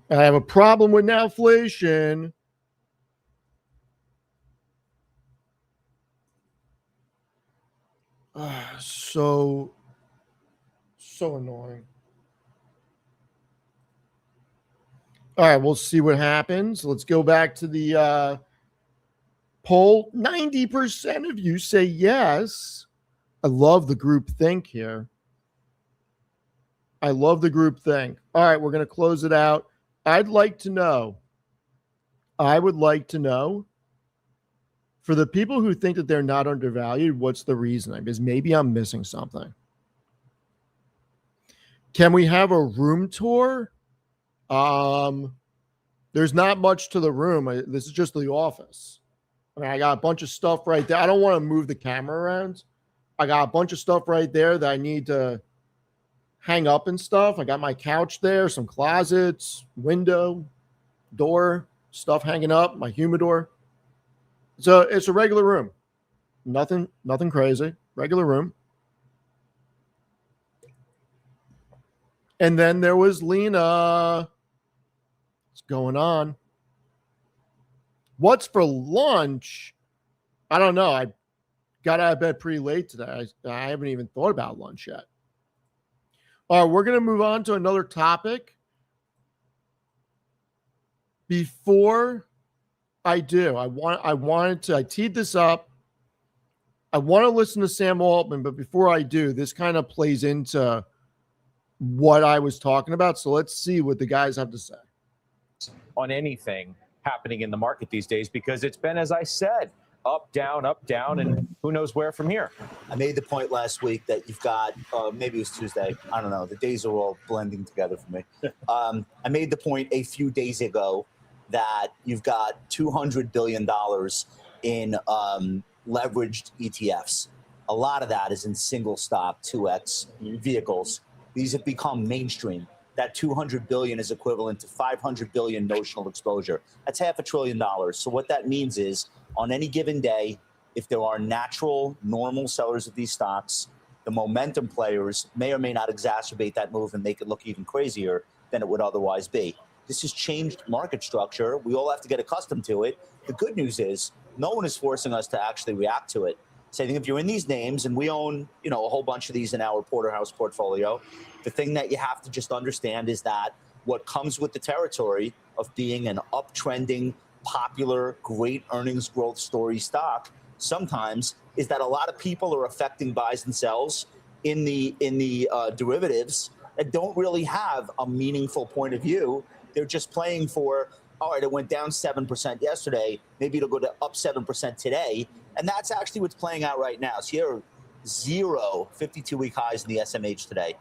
I have a problem with inflation. So annoying. All right, we'll see what happens. Let's go back to the poll. 90% of you say yes. I love the group think here. I love the group think. All right, we're going to close it out. I would like to know, for the people who think that they're not undervalued, what's the reason? Because maybe I'm missing something. Can we have a room tour? There's not much to the room. This is just the office. I mean, I got a bunch of stuff right there. I don't want to move the camera around. I got a bunch of stuff right there that I need to hang up and stuff. I got my couch there, some closets, window, door, stuff hanging up, my humidor. So it's a regular room. Nothing crazy. Regular room. And then there was Lena. What's going on? What's for lunch? I don't know. I got out of bed pretty late today. I haven't even thought about lunch yet. All right, we're going to move on to another topic. Before I do, I teed this up. I want to listen to Sam Altman, but before I do, this kind of plays into what I was talking about. So let's see what the guys have to say. On anything happening in the market these days, because it's been, as I said, up, down, and who knows where from here. I made the point last week that you've got, maybe it was Tuesday, I don't know, the days are all blending together for me. I made the point a few days ago that you've got $200 billion in leveraged ETFs. A lot of that is in single stock 2X vehicles. These have become mainstream. That $200 billion is equivalent to $500 billion notional exposure. That's $500 billion. So what that means is, on any given day, if there are natural, normal sellers of these stocks, the momentum players may or may not exacerbate that move and make it look even crazier than it would otherwise be. This has changed market structure. We all have to get accustomed to it. The good news is no one is forcing us to actually react to it. So I think if you're in these names, and we own, a whole bunch of these in our Porterhouse portfolio, the thing that you have to just understand is that what comes with the territory of being an uptrending, popular, great earnings growth story stock sometimes is that a lot of people are affecting buys and sells in the derivatives that don't really have a meaningful point of view. They're just playing for, all right, it went down 7% yesterday, maybe it'll go to up 7% today. And that's actually what's playing out right now. So here are 0 52-week highs in the SMH today.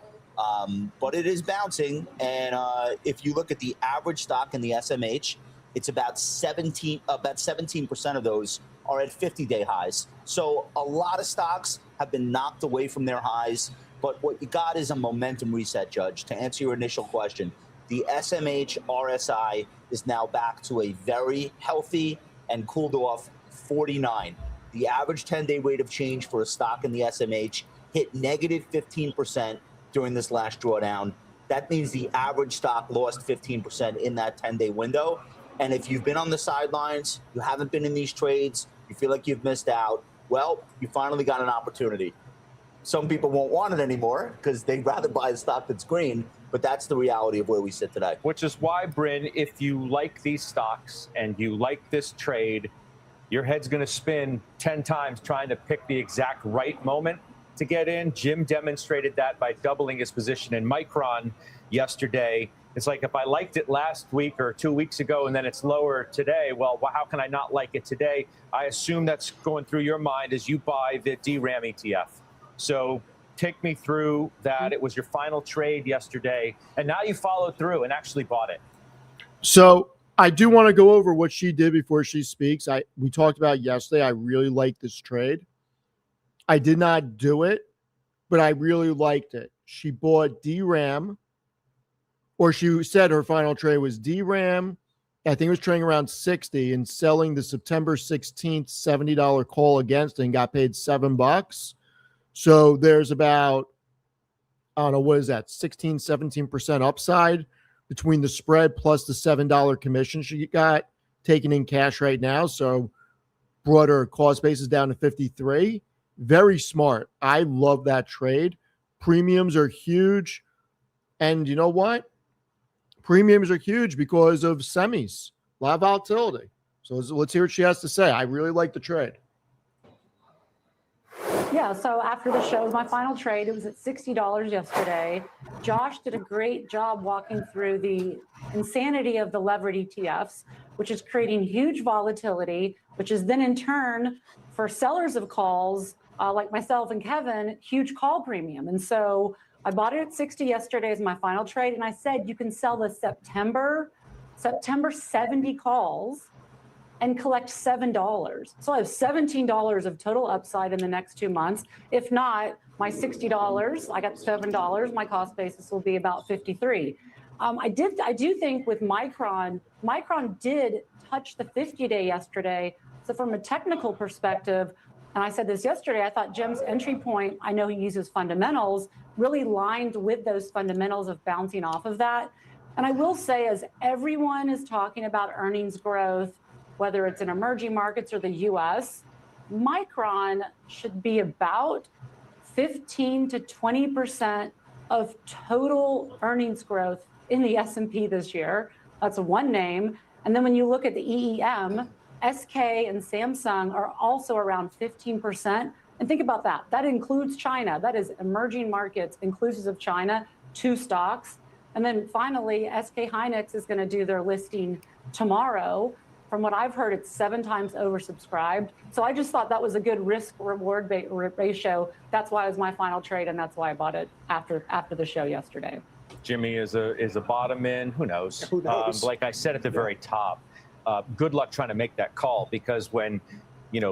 But it is bouncing. And if you look at the average stock in the SMH, it's about 17% of those are at 50-day highs. So a lot of stocks have been knocked away from their highs. But what you got is a momentum reset, Judge. To answer your initial question, the SMH RSI is now back to a very healthy and cooled off 49. The average 10-day rate of change for a stock in the SMH hit negative 15% during this last drawdown. That means the average stock lost 15% in that 10-day window. And if you've been on the sidelines, you haven't been in these trades, you feel like you've missed out, well, you finally got an opportunity. Some people won't want it anymore because they'd rather buy a stock that's green, but that's the reality of where we sit today. Which is why, Bryn, if you like these stocks and you like this trade, your head's going to spin 10 times trying to pick the exact right moment to get in. Jim demonstrated that by doubling his position in Micron yesterday. It's like, if I liked it last week or 2 weeks ago and then it's lower today, well, how can I not like it today? I assume that's going through your mind as you buy the DRAM ETF. So take me through that. It was your final trade yesterday, and now you followed through and actually bought it. So I do want to go over what she did before she speaks. We talked about yesterday. I really liked this trade. I did not do it, but I really liked it. She bought DRAM, or she said her final trade was DRAM. I think it was trading around 60 and selling the September 16th $70 call against it and got paid $7. So there's about, I don't know, what is that, 16, 17% upside between the spread plus the $7 commission she got taken in cash right now. So brought her cost basis down to 53. Very smart. I love that trade. Premiums are huge. And you know what? Premiums are huge because of semis, a lot of volatility. So let's hear what she has to say. I really like the trade. Yeah, so after the show, my final trade, it was at $60 yesterday. Josh did a great job walking through the insanity of the levered ETFs, which is creating huge volatility, which is then in turn for sellers of calls like myself and Kevin, huge call premium. And so I bought it at 60 yesterday as my final trade. And I said, you can sell the September 70 calls and collect $7. So I have $17 of total upside in the next 2 months. If not, my $60, I got $7. My cost basis will be about 53. I do think with Micron did touch the 50-day yesterday. So from a technical perspective, and I said this yesterday, I thought Jim's entry point, I know he uses fundamentals, really lined with those fundamentals of bouncing off of that. And I will say, as everyone is talking about earnings growth, whether it's in emerging markets or the US, Micron should be about 15 to 20% of total earnings growth in the S&P this year. That's one name. And then when you look at the EEM, SK and Samsung are also around 15%. And think about that. That includes China. That is emerging markets, inclusive of China, 2 stocks. And then finally, SK Hynix is going to do their listing tomorrow. From what I've heard, it's 7 times oversubscribed. So I just thought that was a good risk-reward ratio. That's why it was my final trade, and that's why I bought it after the show yesterday. Jimmy is a bottom in. Who knows? Who knows? Like I said at the very top, good luck trying to make that call, because when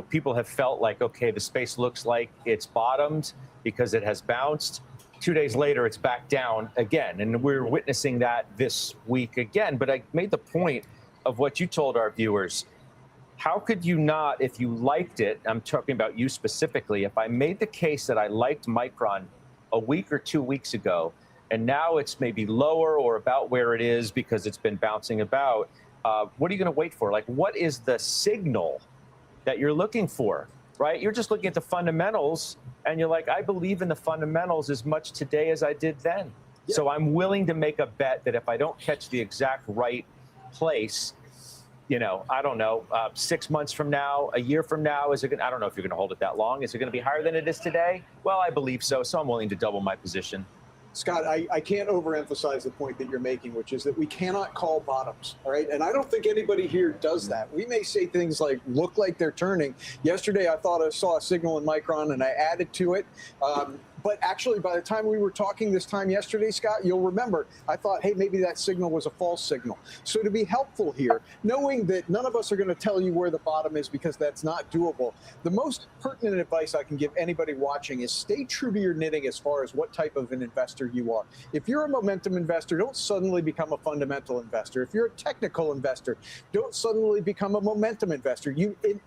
people have felt like, okay, the space looks like it's bottomed because it has bounced, 2 days later it's back down again, and we're witnessing that this week again. But I made the point of what you told our viewers. How could you not, if you liked it, I'm talking about you specifically, if I made the case that I liked Micron a week or 2 weeks ago, and now it's maybe lower or about where it is because it's been bouncing about, what are you going to wait for? Like, what is the signal that you're looking for, right? You're just looking at the fundamentals, and you're like, I believe in the fundamentals as much today as I did then. Yeah. So I'm willing to make a bet that if I don't catch the exact right place, I don't know, 6 months from now, a year from now, I don't know if you're going to hold it that long. Is it going to be higher than it is today? Well, I believe so. So I'm willing to double my position. Scott, I can't overemphasize the point that you're making, which is that we cannot call bottoms, all right? And I don't think anybody here does that. We may say things like, look like they're turning. Yesterday, I thought I saw a signal in Micron, and I added to it. But actually, by the time we were talking this time yesterday, Scott, you'll remember, I thought, hey, maybe that signal was a false signal. So to be helpful here, knowing that none of us are going to tell you where the bottom is because that's not doable, the most pertinent advice I can give anybody watching is stay true to your knitting as far as what type of an investor you are. If you're a momentum investor, don't suddenly become a fundamental investor. If you're a technical investor, don't suddenly become a momentum investor.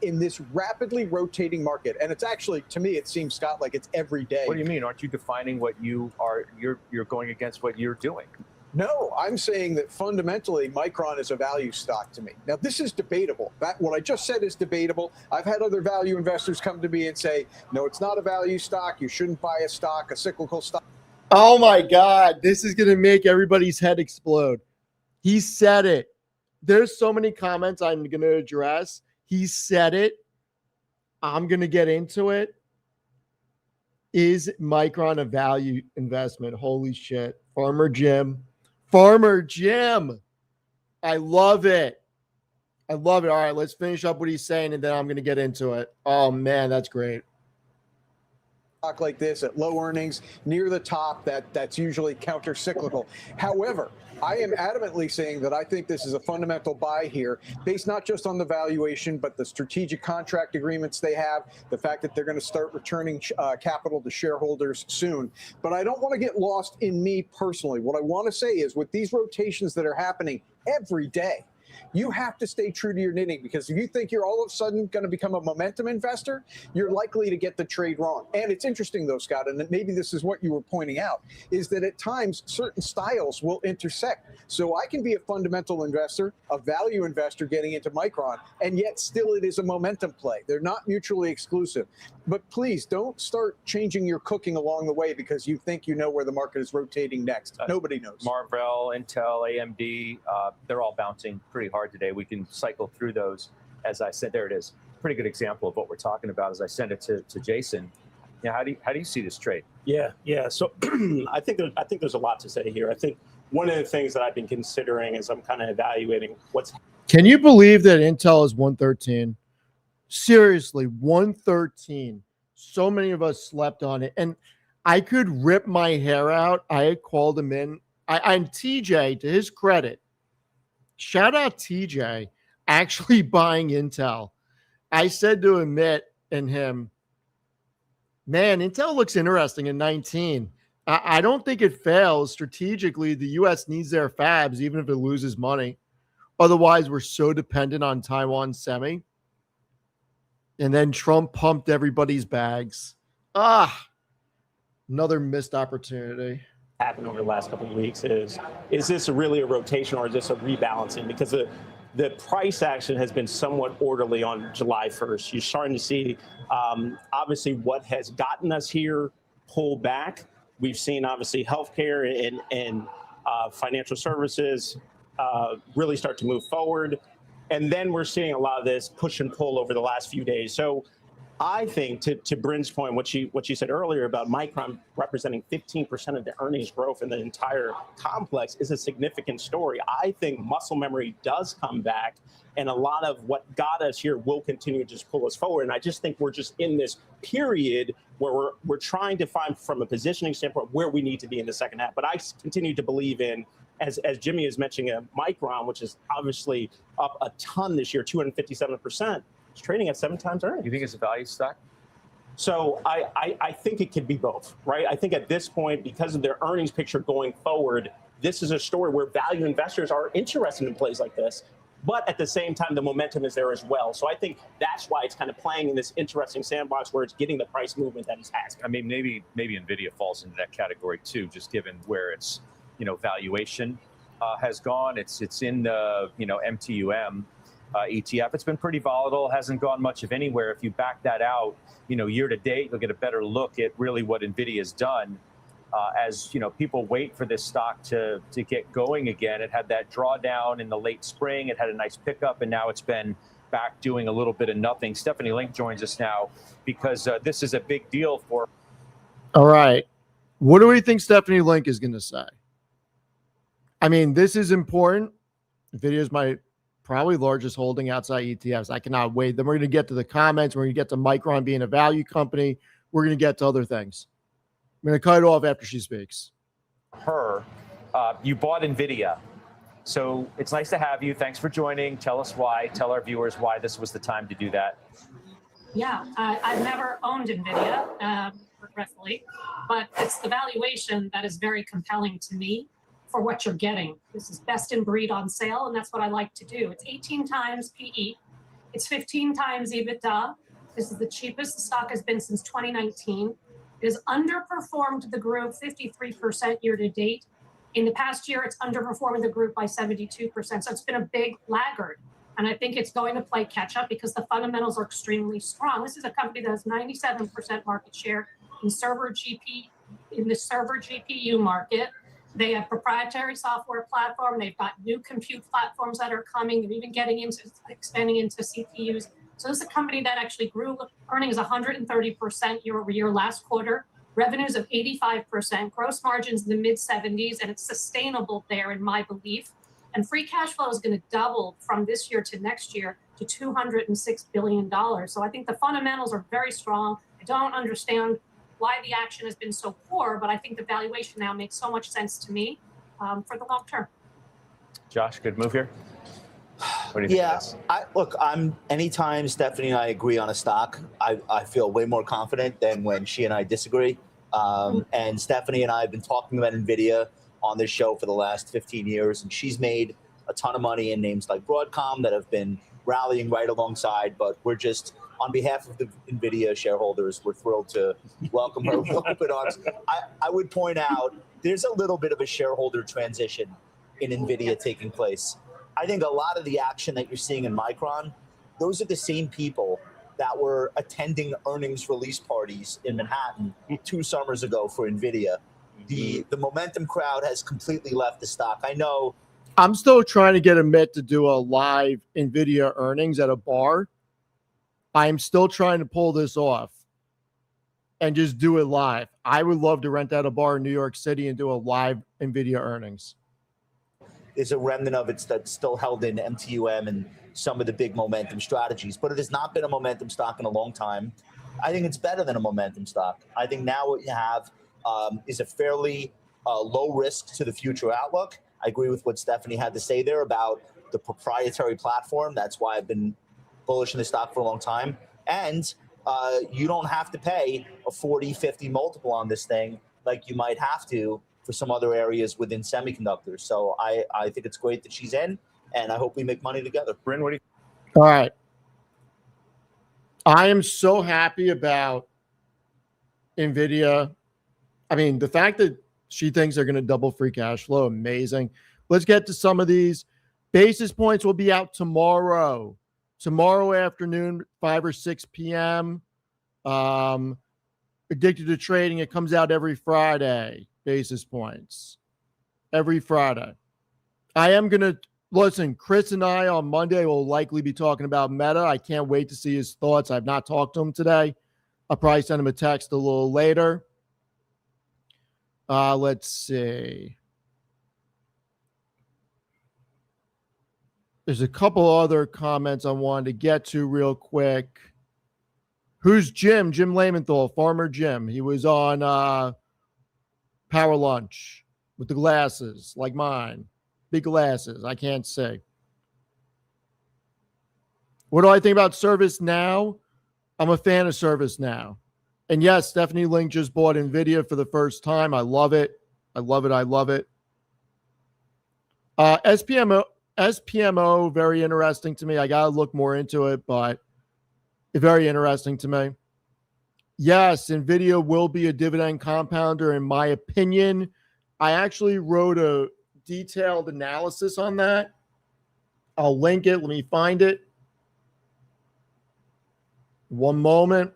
In this rapidly rotating market, and it's actually, to me, it seems, Scott, like it's every day. What do you mean? Aren't you defining what you are? You're going against what you're doing. No, I'm saying that fundamentally Micron is a value stock to me. Now, this is debatable. What I just said is debatable. I've had other value investors come to me and say, no, it's not a value stock. You shouldn't buy a stock, a cyclical stock. Oh my God, this is going to make everybody's head explode. He said it. There's so many comments I'm going to address. He said it. I'm going to get into it. Is Micron a value investment? Holy shit. Farmer Jim. I love it. All right, let's finish up what he's saying, and then I'm going to get into it. Oh, man, that's great. Like this at low earnings near the top, that's usually counter-cyclical. However, I am adamantly saying that I think this is a fundamental buy here, based not just on the valuation, but the strategic contract agreements they have, the fact that they're going to start returning capital to shareholders soon. But I don't want to get lost in me personally. What I want to say is, with these rotations that are happening every day, You have to stay true to your knitting, because if you think you're all of a sudden going to become a momentum investor, you're likely to get the trade wrong. And it's interesting, though, Scott, and maybe this is what you were pointing out, is that at times certain styles will intersect. So I can be a fundamental investor, a value investor getting into Micron, and yet still it is a momentum play. They're not mutually exclusive. But please don't start changing your cooking along the way because you think you know where the market is rotating next. Nobody knows. Marvell, Intel, AMD, they're all bouncing pretty hard today. We can cycle through those. As I said, there it is. Pretty good example of what we're talking about as I send it to Jason. Yeah, how do you see this trade? Yeah. So I think there's a lot to say here. I think one of the things that I've been considering as I'm kind of evaluating what's. Can you believe that Intel is 113? Seriously, 113. So many of us slept on it, and I could rip my hair out. I had called him in. And TJ, to his credit, shout out TJ, actually buying Intel. I said to Amit and him, man, Intel looks interesting in 19. I don't think it fails. Strategically, the U.S. needs their fabs, even if it loses money. Otherwise, we're so dependent on Taiwan semi. And then Trump pumped everybody's bags. Another missed opportunity. Happened over the last couple of weeks is this really a rotation or is this a rebalancing? Because the price action has been somewhat orderly on July 1st. You're starting to see, obviously, what has gotten us here pull back. We've seen, obviously, healthcare and financial services really start to move forward. And then we're seeing a lot of this push and pull over the last few days. So I think, to Bryn's point, what she said earlier about Micron representing 15% of the earnings growth in the entire complex is a significant story. I think muscle memory does come back, and a lot of what got us here will continue to just pull us forward. And I just think we're just in this period where we're trying to find, from a positioning standpoint, where we need to be in the second half. But I continue to believe in, as Jimmy is mentioning, Micron, which is obviously up a ton this year, 257%. It's trading at 7 times earnings. You think it's a value stock? So I think it could be both, right? I think at this point, because of their earnings picture going forward, this is a story where value investors are interested in plays like this. But at the same time, the momentum is there as well. So I think that's why it's kind of playing in this interesting sandbox where it's getting the price movement that it's asking. I mean, maybe NVIDIA falls into that category too, just given where its valuation has gone. It's in the MTUM ETF. It's been pretty volatile, hasn't gone much of anywhere. If you back that out, year to date, you'll get a better look at really what NVIDIA has done. As people wait for this stock to get going again. It had that drawdown in the late spring. It had a nice pickup, and now it's been back doing a little bit of nothing. Stephanie Link joins us now because this is a big deal for. All right, what do we think Stephanie Link is going to say? I mean, this is important. NVIDIA is my probably largest holding outside ETFs. I cannot wait. Then we're going to get to the comments. We're going to get to Micron being a value company. We're going to get to other things. I'm going to cut it off after she speaks. You bought NVIDIA. So it's nice to have you. Thanks for joining. Tell us why. Tell our viewers why this was the time to do that. Yeah, I've never owned NVIDIA, regretfully, but it's the valuation that is very compelling to me for what you're getting. This is best in breed on sale, and that's what I like to do. It's 18 times PE. It's 15 times EBITDA. This is the cheapest the stock has been since 2019. It has underperformed the group 53% year to date. In the past year, it's underperforming the group by 72%. So it's been a big laggard. And I think it's going to play catch up because the fundamentals are extremely strong. This is a company that has 97% market share in the server GPU market. They have proprietary software platform. They've got new compute platforms that are coming. They're even expanding into CPUs. So this is a company that actually grew earnings 130% year over year last quarter, revenues of 85%, gross margins in the mid 70s, and it's sustainable there in my belief. And free cash flow is going to double from this year to next year to $206 billion. So I think the fundamentals are very strong. I don't understand why the action has been so poor, but I think the valuation now makes so much sense to me for the long term. Josh, good move here. What do you think? I'm anytime Stephanie and I agree on a stock, I feel way more confident than when she and I disagree. And Stephanie and I have been talking about NVIDIA on this show for the last 15 years, and she's made a ton of money in names like Broadcom that have been rallying right alongside. But we're just, on behalf of the NVIDIA shareholders, we're thrilled to welcome her with open arms. I would point out there's a little bit of a shareholder transition in NVIDIA taking place. I think a lot of the action that you're seeing in Micron, those are the same people that were attending earnings release parties in Manhattan 2 summers ago for NVIDIA. The momentum crowd has completely left the stock. I know. I'm still trying to get Amit to do a live NVIDIA earnings at a bar. I'm still trying to pull this off and just do it live. I would love to rent out a bar in New York City and do a live NVIDIA earnings. There's a remnant of it that's still held in MTUM and some of the big momentum strategies, but it has not been a momentum stock in a long time. I think it's better than a momentum stock. I think now what you have is a fairly low risk to the future outlook. I agree with what Stephanie had to say there about the proprietary platform. That's why I've been bullish in the stock for a long time. And you don't have to pay a 40, 50 multiple on this thing like you might have to for some other areas within semiconductors. So I think it's great that she's in, and I hope we make money together. Bryn, what do you? All right. I am so happy about NVIDIA. I mean, the fact that she thinks they're going to double free cash flow, amazing. Let's get to some of these. Basis points will be out tomorrow afternoon, 5 or 6 p.m. Addicted to Trading, it comes out every Friday. Basis points every Friday. I am going to listen. Chris and I on Monday will likely be talking about Meta. I can't wait to see his thoughts. I've not talked to him today. I'll probably send him a text a little later. Let's see. There's a couple other comments I wanted to get to real quick. Who's Jim? Jim Lamenthal, Farmer Jim. He was on Power Lunch with the glasses like mine. Big glasses. I can't say. What do I think about ServiceNow? I'm a fan of ServiceNow. And yes, Stephanie Link just bought NVIDIA for the first time. I love it. I love it. I love it. SPMO, very interesting to me. I got to look more into it, but very interesting to me. Yes, NVIDIA will be a dividend compounder, in my opinion. I actually wrote a detailed analysis on that. I'll link it. Let me find it. One moment.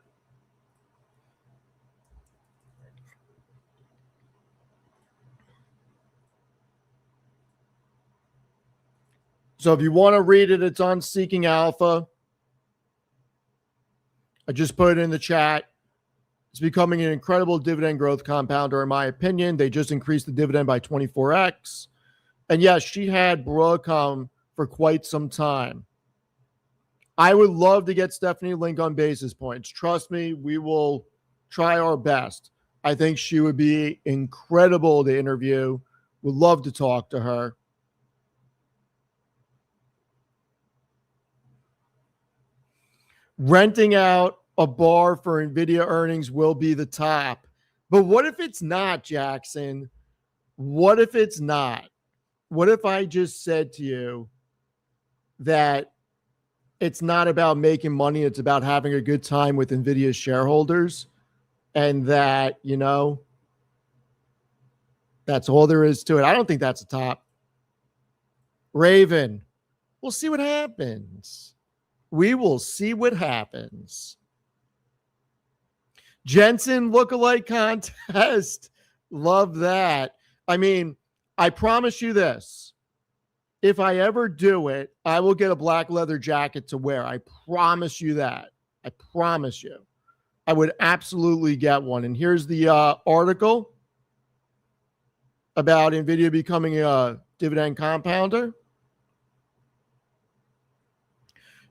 So if you want to read it, it's on Seeking Alpha. I just put it in the chat. It's becoming an incredible dividend growth compounder, in my opinion. They just increased the dividend by 24x. And yes, she had Broadcom for quite some time. I would love to get Stephanie Link on basis points. Trust me, we will try our best. I think she would be incredible to interview. Would love to talk to her. Renting out a bar for NVIDIA earnings will be the top. But what if it's not, Jackson? What if it's not? What if I just said to you that it's not about making money, it's about having a good time with NVIDIA shareholders, and that, you know, that's all there is to it? I don't think that's a top. Raven, we'll see what happens. We will see what happens. Jensen lookalike contest. Love that. I mean, I promise you this. If I ever do it, I will get a black leather jacket to wear. I promise you that. I promise you. I would absolutely get one. And here's the article about NVIDIA becoming a dividend compounder.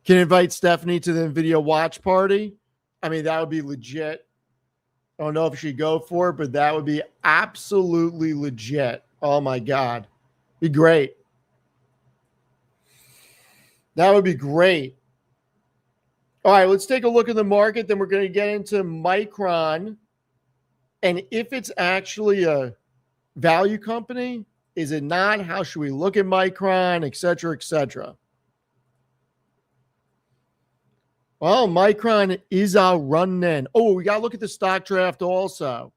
Can invite Stephanie to the NVIDIA watch party. I mean, that would be legit. I don't know if she'd go for it, but that would be absolutely legit. Oh, my God. Be great. That would be great. All right, let's take a look at the market. Then we're going to get into Micron. And if it's actually a value company, Is it not? How should we look at Micron, et cetera, et cetera? Well, Micron is our running. Oh, we got to look at the stock draft also.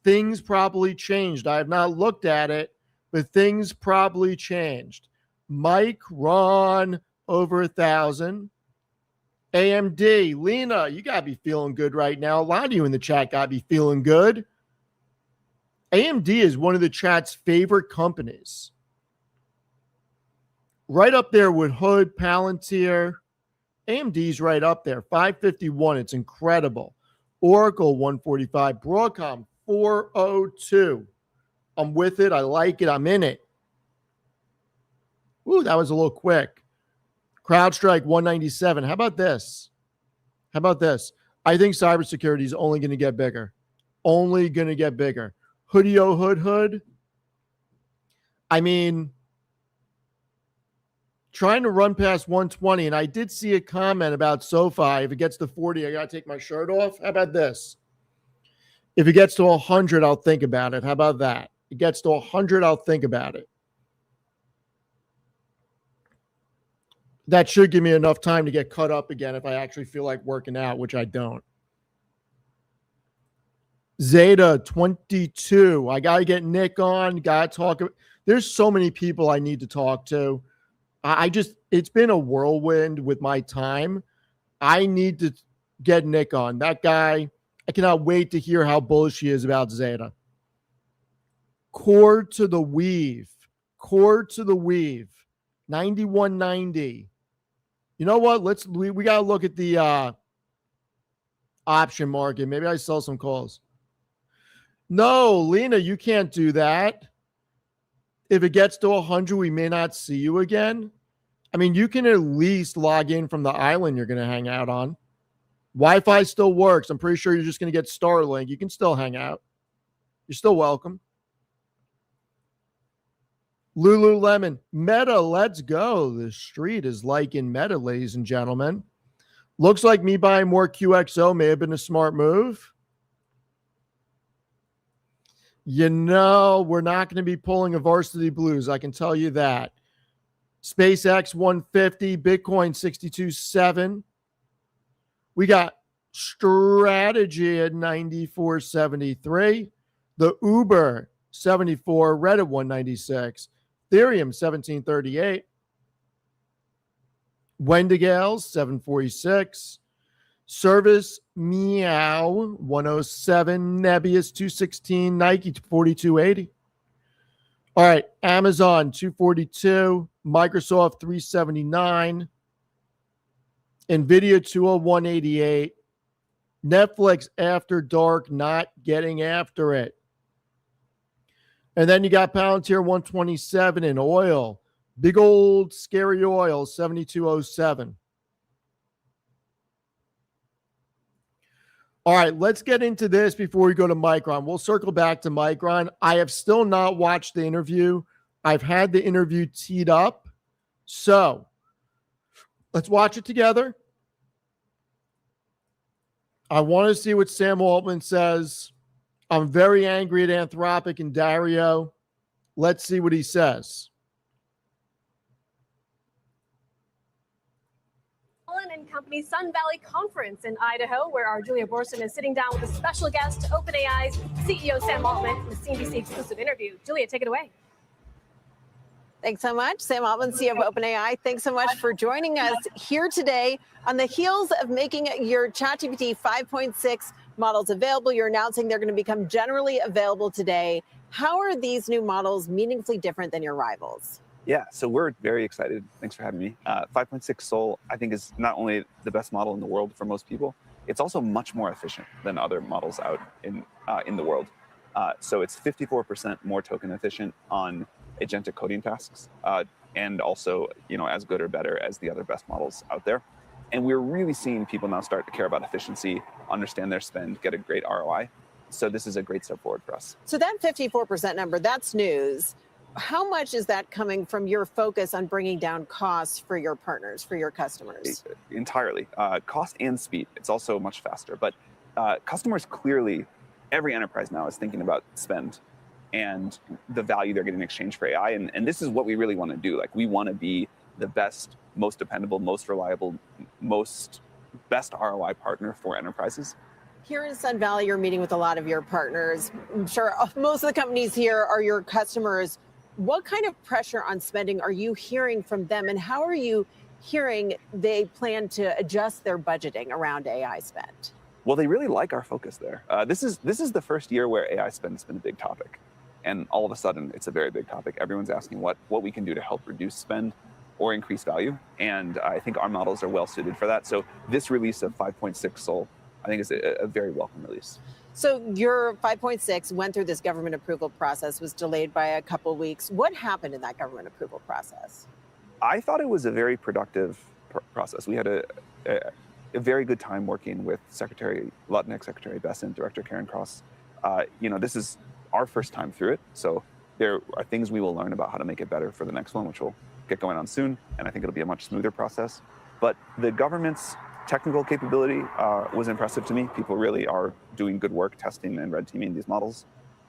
Things probably changed. I have not looked at it, but things probably changed. Micron over 1,000. AMD, Lena, you got to be feeling good right now. A lot of you in the chat got to be feeling good. AMD is one of the chat's favorite companies. Right up there with Hood, Palantir. AMD's right up there. 551. It's incredible. Oracle, 145. Broadcom, 402. I'm with it. I like it. I'm in it. Ooh, that was a little quick. CrowdStrike, 197. How about this? How about this? I think cybersecurity is only going to get bigger. Only going to get bigger. Hoodie-o hood. I mean, trying to run past 120, and I did see a comment about SoFi. If it gets to 40, I got to take my shirt off. How about this? If it gets to 100, I'll think about it. How about that? It gets to 100, I'll think about it. That should give me enough time to get cut up again if I actually feel like working out, which I don't. Zeta 22. I got to get Nick on. Got to talk. There's so many people I need to talk to. It's been a whirlwind with my time. I need to get Nick on. That guy, I cannot wait to hear how bullish he is about Zeta. Core to the weave. 91.90. You know what? We got to look at the option market. Maybe I sell some calls. No, Lena, you can't do that. If it gets to 100, we may not see you again. I mean, you can at least log in from the island you're going to hang out on. Wi-Fi still works. I'm pretty sure you're just going to get Starlink. You can still hang out. You're still welcome. Lululemon. Meta, let's go. The street is liking Meta, ladies and gentlemen. Looks like me buying more QXO may have been a smart move. You know, we're not going to be pulling a Varsity Blues. I can tell you that. SpaceX 150, Bitcoin 62.7. We got Strategy at 94.73. The Uber 74, Reddit 196. Ethereum 17.38. Wendigales 746. Service Meow 107. Nebius 216. Nike 42.80. All right, Amazon 242. Microsoft 379. NVIDIA 201.88. Netflix After Dark not getting after it. And then you got Palantir 127 in oil. Big old scary oil 72.07. All right, let's get into this before we go to Micron. We'll circle back to Micron. I have still not watched the interview. I've had the interview teed up. So let's watch it together. I want to see what Sam Altman says. I'm very angry at Anthropic and Dario. Let's see what he says. And Company Sun Valley Conference in Idaho, where our Julia Borson is sitting down with a special guest, OpenAI's CEO Sam Altman, in a CNBC exclusive interview. Julia, take it away. Thanks so much. Sam Altman, CEO of OpenAI. Thanks so much for joining us here today on the heels of making your ChatGPT 5.6 models available. You're announcing they're going to become generally available today. How are these new models meaningfully different than your rivals? Yeah, so we're very excited. Thanks for having me. 5.6 Sol, I think, is not only the best model in the world for most people, it's also much more efficient than other models out in the world. So it's 54% more token efficient on agentic coding tasks, and also, as good or better as the other best models out there. And we're really seeing people now start to care about efficiency, understand their spend, get a great ROI. So this is a great step forward for us. So that 54% number, that's news. How much is that coming from your focus on bringing down costs for your partners, for your customers? Entirely. Cost and speed. It's also much faster. But customers clearly, every enterprise now is thinking about spend. and the value they're getting in exchange for AI. And this is what we really want to do. Like, we want to be the best, most dependable, most reliable, best ROI partner for enterprises. Here in Sun Valley, you're meeting with a lot of your partners. I'm sure most of the companies here are your customers. What kind of pressure on spending are you hearing from them, and how are you hearing they plan to adjust their budgeting around AI spend? Well, they really like our focus there. This is the first year where AI spend has been a big topic, and all of a sudden, it's a very big topic. Everyone's asking what we can do to help reduce spend or increase value, and I think our models are well suited for that. So this release of 5.6 Sol, I think, is a very welcome release. So your 5.6 went through this government approval process, was delayed by a couple of weeks. What happened in that government approval process? I thought it was a very productive process. We had a very good time working with Secretary Lutnick, Secretary Bessent, Director Karen Cross. This is our first time through it, so there are things we will learn about how to make it better for the next one, which will get going on soon, and I think it'll be a much smoother process. But the government's technical capability was impressive to me. People really are doing good work testing and red teaming these models,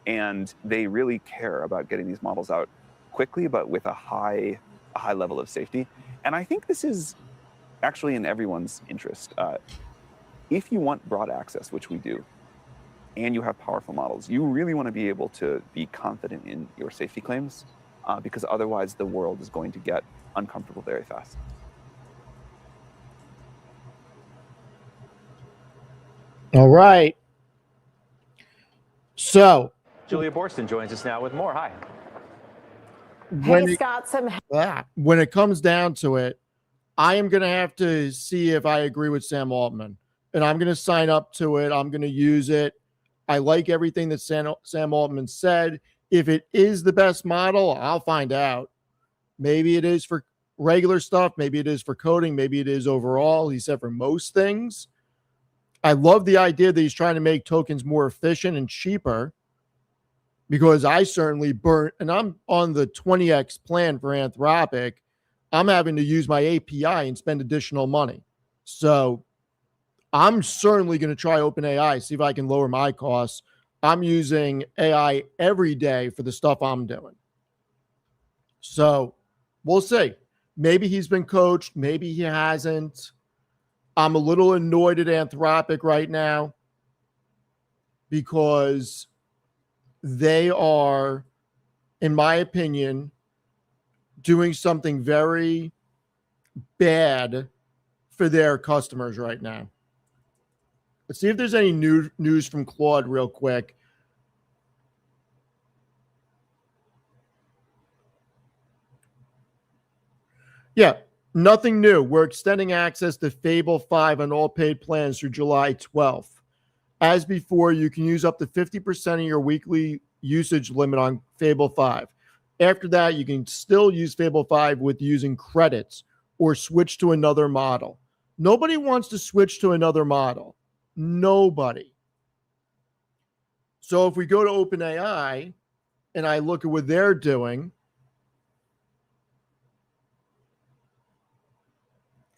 and they really care about getting these models out quickly, but with a high level of safety. And I think this is actually in everyone's interest. If you want broad access, which we do, and you have powerful models, you really want to be able to be confident in your safety claims, because otherwise the world is going to get uncomfortable very fast. All right. So Julia Borston joins us now with more. Hi. Hey, Scott, when it comes down to it, I am going to have to see if I agree with Sam Altman, and I'm going to sign up to it. I'm going to use it. I like everything that Sam Altman said. If it is the best model, I'll find out. Maybe it is for regular stuff. Maybe it is for coding. Maybe it is overall. He said for most things. I love the idea that he's trying to make tokens more efficient and cheaper, because I certainly burnt, and I'm on the 20x plan for Anthropic. I'm having to use my API and spend additional money. So I'm certainly going to try OpenAI, see if I can lower my costs. I'm using AI every day for the stuff I'm doing. So we'll see. Maybe he's been coached. Maybe he hasn't. I'm a little annoyed at Anthropic right now because they are, in my opinion, doing something very bad for their customers right now. Let's see if there's any news from Claude real quick. Yeah, nothing new. We're extending access to Fable 5 on all paid plans through July 12th. As before, you can use up to 50% of your weekly usage limit on Fable 5. After that, you can still use Fable 5 with using credits or switch to another model. Nobody wants to switch to another model. Nobody. So if we go to OpenAI and I look at what they're doing,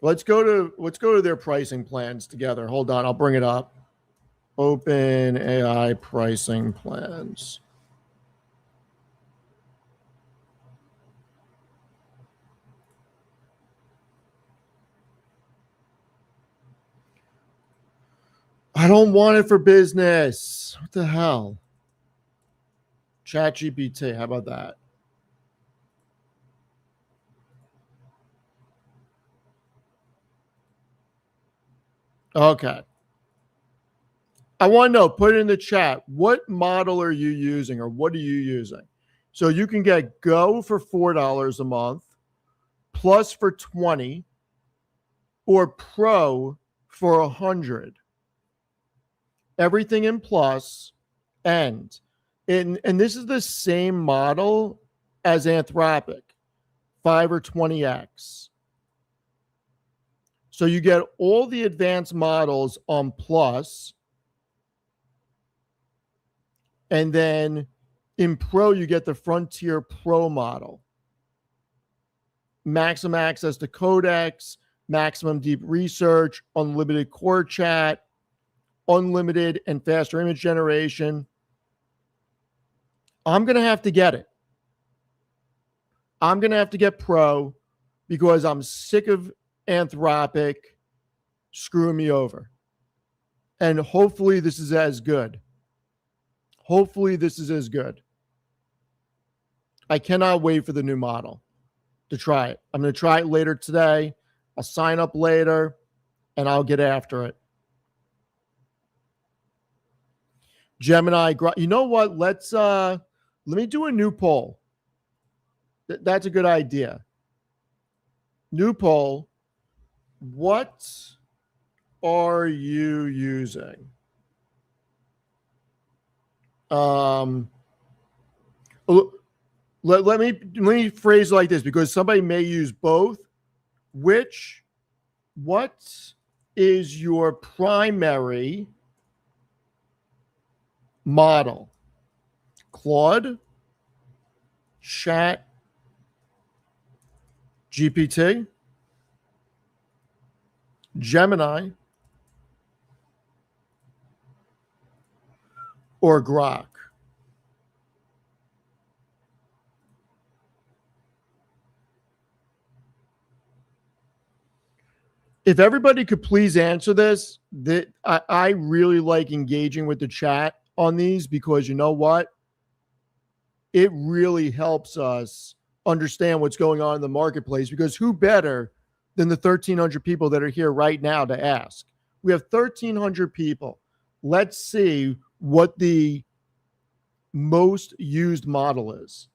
let's go to their pricing plans together. Hold on, I'll bring it up. OpenAI pricing plans. I don't want it for business. What the hell? ChatGPT, how about that? Okay. I want to know, put it in the chat. What model are you using, or what are you using? So you can get Go for $4 a month, Plus for $20, or Pro for $100. Everything in Plus, and this is the same model as Anthropic, 5 or 20x. So you get all the advanced models on Plus, and then in Pro, you get the Frontier Pro model. Maximum access to codecs, maximum deep research, unlimited core chat, unlimited and faster image generation. I'm going to have to get it. I'm going to have to get Pro because I'm sick of Anthropic screwing me over. And hopefully this is as good. Hopefully this is as good. I cannot wait for the new model to try it. I'm going to try it later today. I'll sign up later and I'll get after it. Gemini, you know what? Let me do a new poll. That's a good idea. New poll. What are you using? Let me phrase it like this because somebody may use both. What is your primary model? Claude, Chat, GPT, Gemini, or Grok? If everybody could please answer this, I really like engaging with the chat on these because you know what? It really helps us understand what's going on in the marketplace because who better than the 1,300 people that are here right now to ask? We have 1,300 people. Let's see what the most used model is.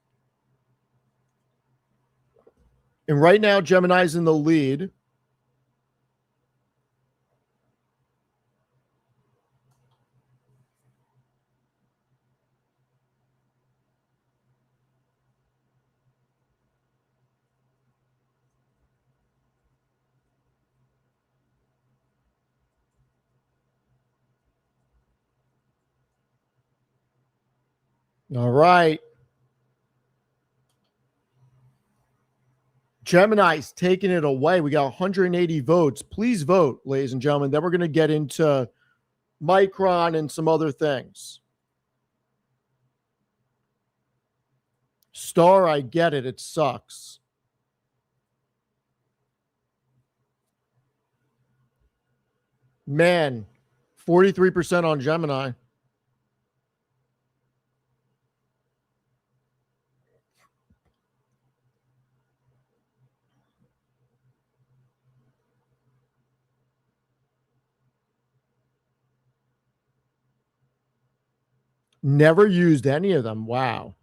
And right now, Gemini's in the lead. All right. Gemini's taking it away. We got 180 votes. Please vote, ladies and gentlemen. Then we're going to get into Micron and some other things. Star, I get it. It sucks. Man, 43% on Gemini. Never used any of them. Wow.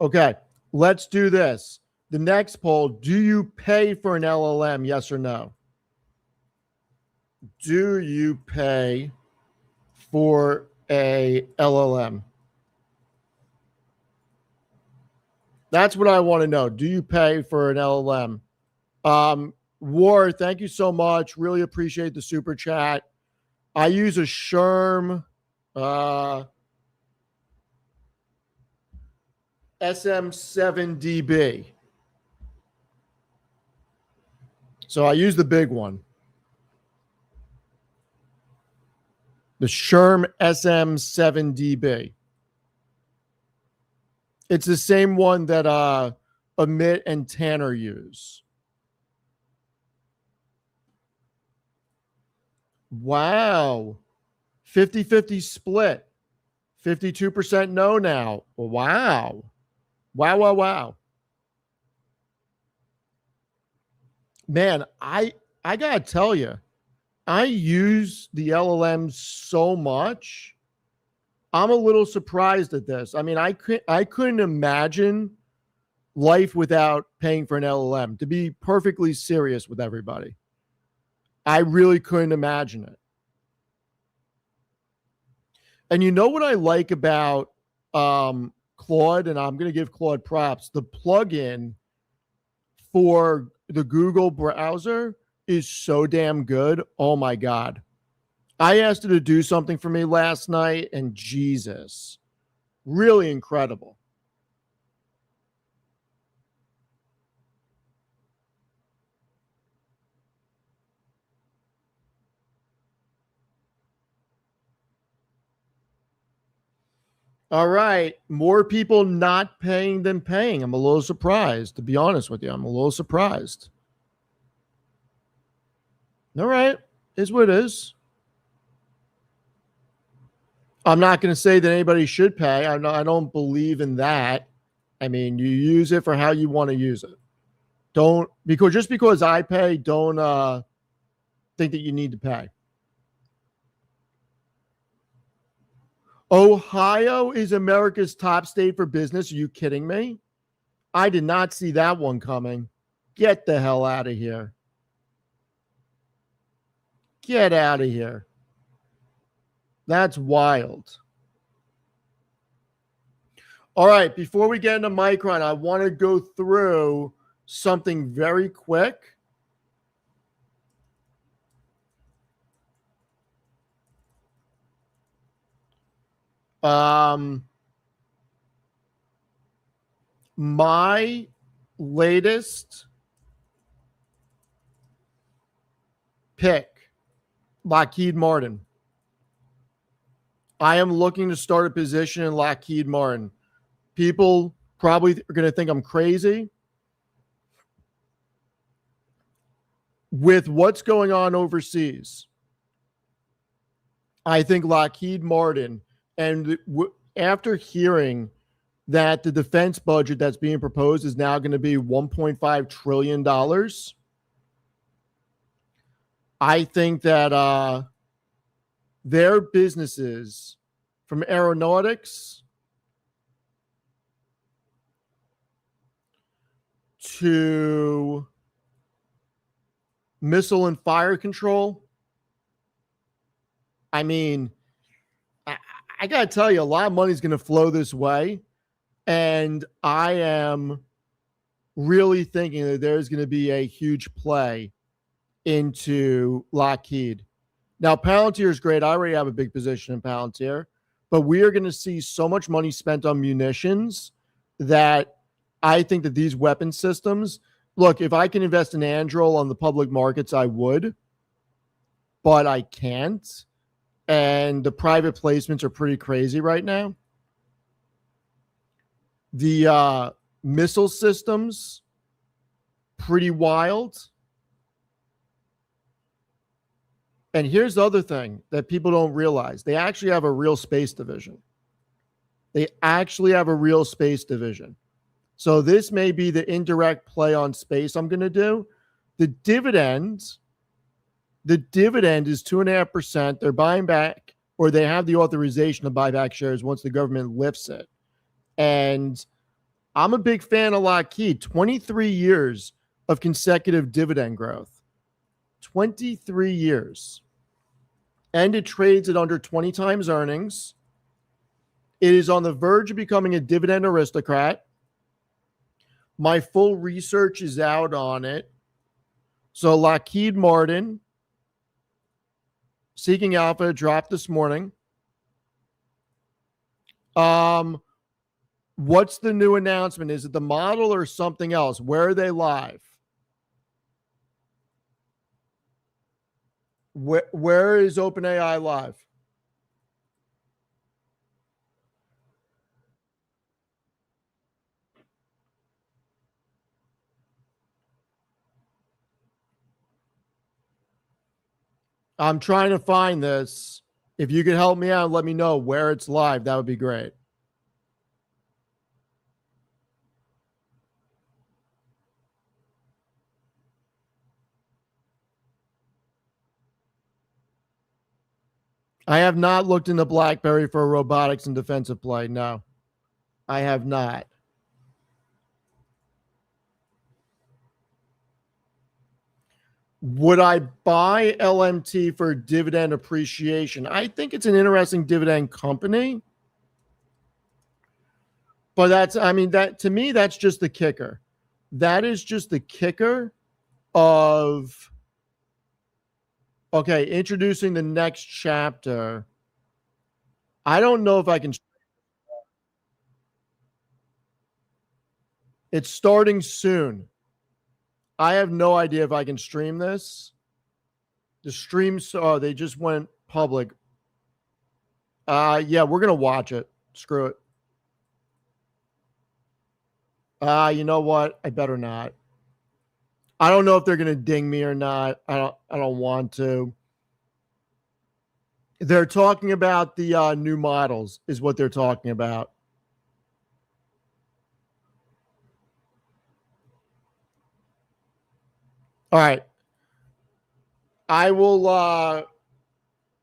Okay, let's do this. The next poll, do you pay for an LLM? Yes or no? Do you pay for a LLM? That's what I want to know. Do you pay for an LLM? War, thank you so much. Really appreciate the super chat. I use a Sherm SM7DB. So I use the big one. The Sherm SM7DB. It's the same one that Amit and Tanner use. Wow. 50-50 split. 52% no now. Wow. Wow. Man, I got to tell you, I use the LLMs so much. I'm a little surprised at this. I mean, I couldn't imagine life without paying for an LLM, to be perfectly serious with everybody. I really couldn't imagine it. And you know what I like about Claude, and I'm going to give Claude props, the plugin for the Google browser is so damn good. Oh my God. I asked it to do something for me last night, and Jesus, really incredible. All right. More people not paying than paying. I'm a little surprised, to be honest with you. I'm a little surprised. All right. Is what it is. I'm not going to say that anybody should pay. I don't believe in that. I mean, you use it for how you want to use it. Just because I pay, don't think that you need to pay. Ohio is America's top state for business. Are you kidding me? I did not see that one coming. Get the hell out of here. Get out of here. That's wild. All right, before we get into Micron, I want to go through something very quick. My latest pick, Lockheed Martin. I am looking to start a position in Lockheed Martin. People probably are going to think I'm crazy. With what's going on overseas, I think Lockheed Martin, and after hearing that the defense budget that's being proposed is now going to be $1.5 trillion, I think that their businesses, from aeronautics to missile and fire control, I mean, I got to tell you, a lot of money is going to flow this way. And I am really thinking that there's going to be a huge play into Lockheed. Now, Palantir is great. I already have a big position in Palantir, but we are going to see so much money spent on munitions that I think that these weapon systems, look, if I can invest in Anduril on the public markets, I would, but I can't. And the private placements are pretty crazy right now. The missile systems, pretty wild. And here's the other thing that people don't realize. They actually have a real space division. So this may be the indirect play on space I'm going to do. The dividend is 2.5%. They're buying back, or they have the authorization to buy back shares once the government lifts it. And I'm a big fan of Lockheed. 23 years of consecutive dividend growth. 23 years. And it trades at under 20 times earnings. It is on the verge of becoming a dividend aristocrat. My full research is out on it. So Lockheed Martin, Seeking Alpha dropped this morning. What's the new announcement? Is it the model or something else? Where are they live? Where is OpenAI live? I'm trying to find this. If you could help me out, let me know where it's live. That would be great. I have not looked into BlackBerry for a robotics and defensive play. No, I have not. Would I buy LMT for dividend appreciation? I think it's an interesting dividend company. But that to me, that's just the kicker. That is just the kicker of, okay, introducing the next chapter. I don't know if I can. It's starting soon. I have no idea if I can stream this. The streams, they just went public. Yeah, we're going to watch it. Screw it. You know what? I better not. I don't know if they're going to ding me or not. I don't want to. They're talking about the new models is what they're talking about. All right. I will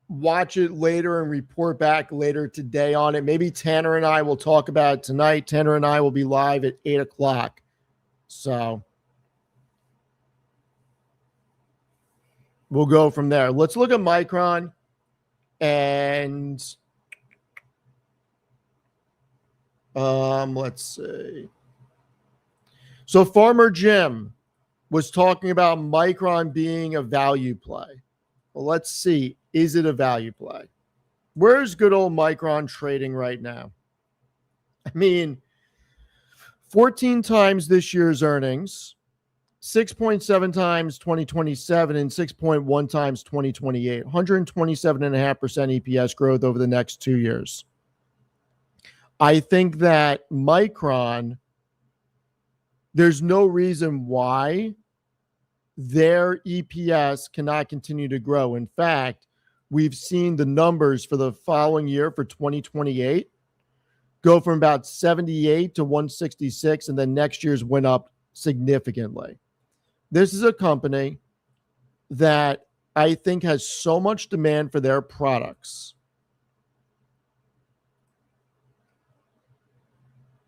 watch it later and report back later today on it. Maybe Tanner and I will talk about it tonight. Tanner and I will be live at 8 o'clock. So we'll go from there. Let's look at Micron. And let's see. So Farmer Jim was talking about Micron being a value play. Well, let's see. Is it a value play? Where's good old Micron trading right now? I mean, 14 times this year's earnings, 6.7 times 2027, and 6.1 times 2028. 127.5% EPS growth over the next 2 years. I think that Micron, there's no reason why their EPS cannot continue to grow. In fact, we've seen the numbers for the following year for 2028 go from about 78 to 166, and then next year's went up significantly. This is a company that I think has so much demand for their products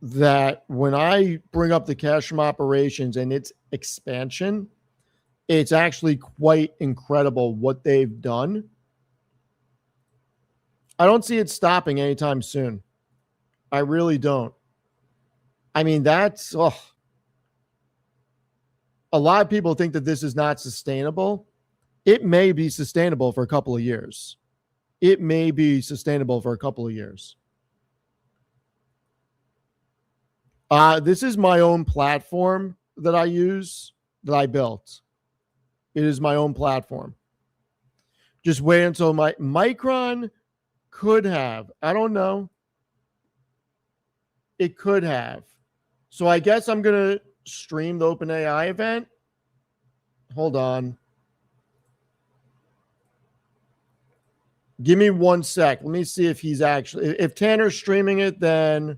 that when I bring up the cash from operations and its expansion, it's actually quite incredible what they've done. I don't see it stopping anytime soon. I really don't. I mean, that's a lot of people think that this is not sustainable. It may be sustainable for a couple of years. It may be sustainable for a couple of years. This is my own platform that I use, that I built. It is my own platform. Just wait until my Micron could have. I don't know. It could have. So I guess I'm going to stream the OpenAI event. Hold on. Give me 1 sec. Let me see if he's actually, if Tanner's streaming it, then.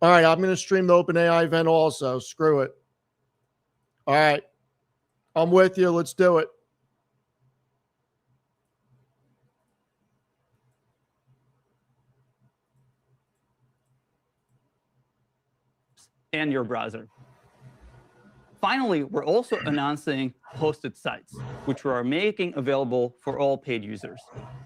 All right, I'm going to stream the OpenAI event also. Screw it. All right. I'm with you. Let's do it. And your browser. Finally, we're also announcing hosted sites, which we are making available for all paid users.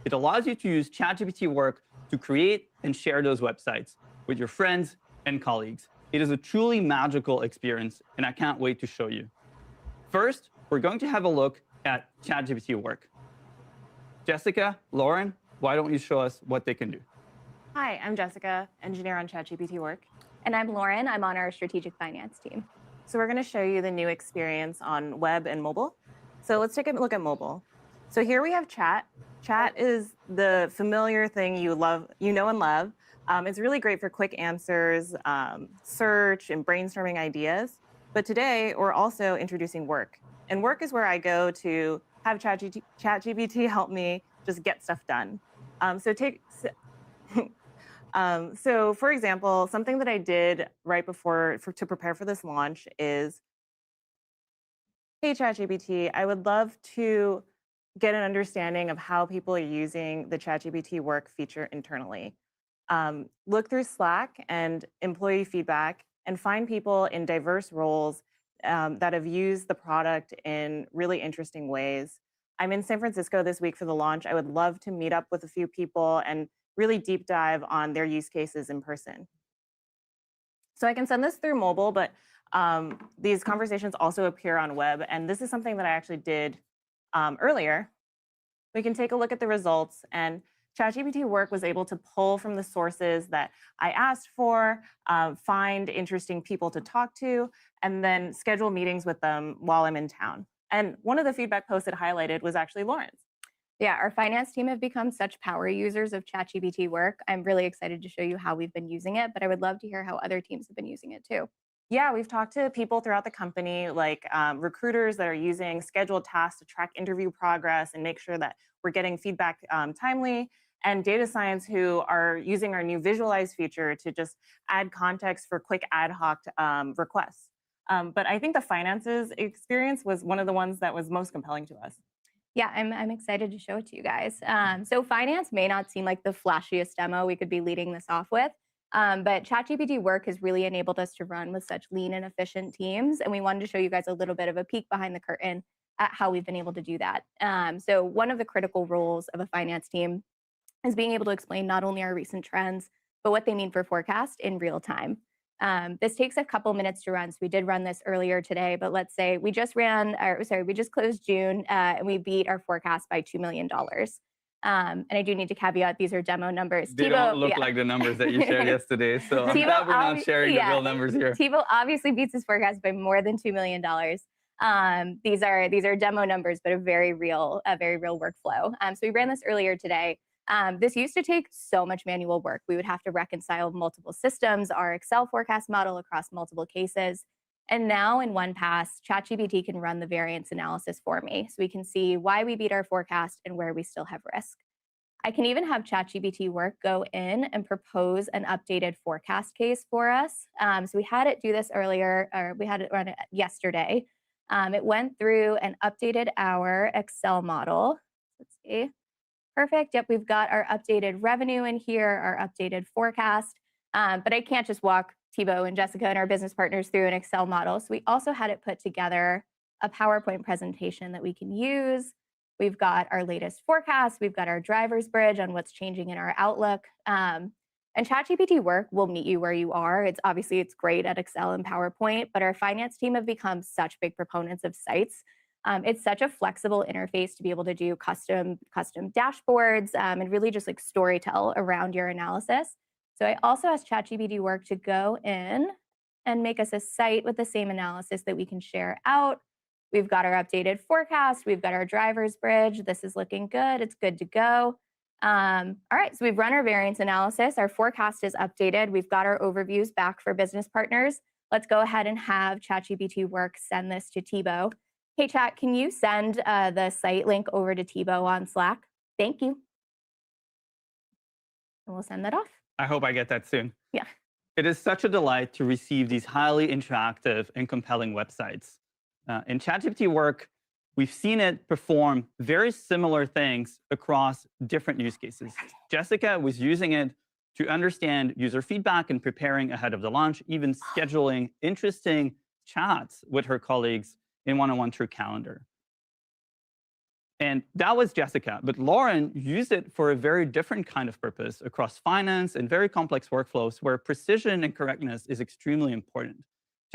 It allows you to use ChatGPT Work to create and share those websites with your friends and colleagues. It is a truly magical experience, and I can't wait to show you. First, we're going to have a look at ChatGPT Work. Jessica, Lauren, why don't you show us what they can do? Hi, I'm Jessica, engineer on ChatGPT Work. And I'm Lauren, I'm on our strategic finance team. So we're gonna show you the new experience on web and mobile. So let's take a look at mobile. So here we have chat. Chat is the familiar thing you know and love. It's really great for quick answers, search, and brainstorming ideas. But today, we're also introducing work. And work is where I go to have ChatGPT help me just get stuff done. So for example, something that I did right before to prepare for this launch is, hey, ChatGPT, I would love to get an understanding of how people are using the ChatGPT Work feature internally. Look through Slack and employee feedback and find people in diverse roles that have used the product in really interesting ways. I'm in San Francisco this week for the launch. I would love to meet up with a few people and really deep dive on their use cases in person. So I can send this through mobile, but these conversations also appear on web. And this is something that I actually did earlier. We can take a look at the results, and ChatGPT Work was able to pull from the sources that I asked for, find interesting people to talk to, and then schedule meetings with them while I'm in town. And one of the feedback posts it highlighted was actually Lauren's. Yeah, our finance team have become such power users of ChatGPT work. I'm really excited to show you how we've been using it, but I would love to hear how other teams have been using it too. Yeah, we've talked to people throughout the company, like recruiters that are using scheduled tasks to track interview progress and make sure that we're getting feedback timely, and data science who are using our new visualize feature to just add context for quick ad hoc requests. But I think the finances experience was one of the ones that was most compelling to us. Yeah, I'm excited to show it to you guys. So finance may not seem like the flashiest demo we could be leading this off with, but ChatGPT work has really enabled us to run with such lean and efficient teams. And we wanted to show you guys a little bit of a peek behind the curtain at how we've been able to do that. So one of the critical roles of a finance team is being able to explain not only our recent trends, but what they mean for forecast in real time. This takes a couple minutes to run. So we did run this earlier today, but let's say we just closed June and we beat our forecast by $2 million. And I do need to caveat, these are demo numbers. They don't look like the numbers that you shared yesterday. So I'm glad we're not sharing the real numbers here. Thibault obviously beats his forecast by more than $2 million. These are demo numbers, but a very real workflow. So we ran this earlier today. This used to take so much manual work. We would have to reconcile multiple systems, our Excel forecast model across multiple cases. And now in one pass, ChatGPT can run the variance analysis for me. So we can see why we beat our forecast and where we still have risk. I can even have ChatGPT work go in and propose an updated forecast case for us. So we had it do this earlier, or we had it run it yesterday. It went through and updated our Excel model. Let's see. Perfect. Yep, we've got our updated revenue in here, our updated forecast. But I can't just walk Thibault and Jessica and our business partners through an Excel model. So we also had it put together a PowerPoint presentation that we can use. We've got our latest forecast. We've got our driver's bridge on what's changing in our outlook. And ChatGPT work will meet you where you are. It's great at Excel and PowerPoint, but our finance team have become such big proponents of sites. It's such a flexible interface to be able to do custom dashboards and really just like storytell around your analysis. So I also asked ChatGPT work to go in and make us a site with the same analysis that we can share out. We've got our updated forecast. We've got our driver's bridge. This is looking good. It's good to go. All right, so we've run our variance analysis. Our forecast is updated. We've got our overviews back for business partners. Let's go ahead and have ChatGPT work send this to Thibault. Hey, Chat, can you send the site link over to Thibault on Slack? Thank you. And we'll send that off. I hope I get that soon. Yeah. It is such a delight to receive these highly interactive and compelling websites. In ChatGPT work, we've seen it perform very similar things across different use cases. Jessica was using it to understand user feedback and preparing ahead of the launch, even scheduling interesting chats with her colleagues in one-on-one through Calendar. And that was Jessica. But Lauren used it for a very different kind of purpose across finance and very complex workflows where precision and correctness is extremely important.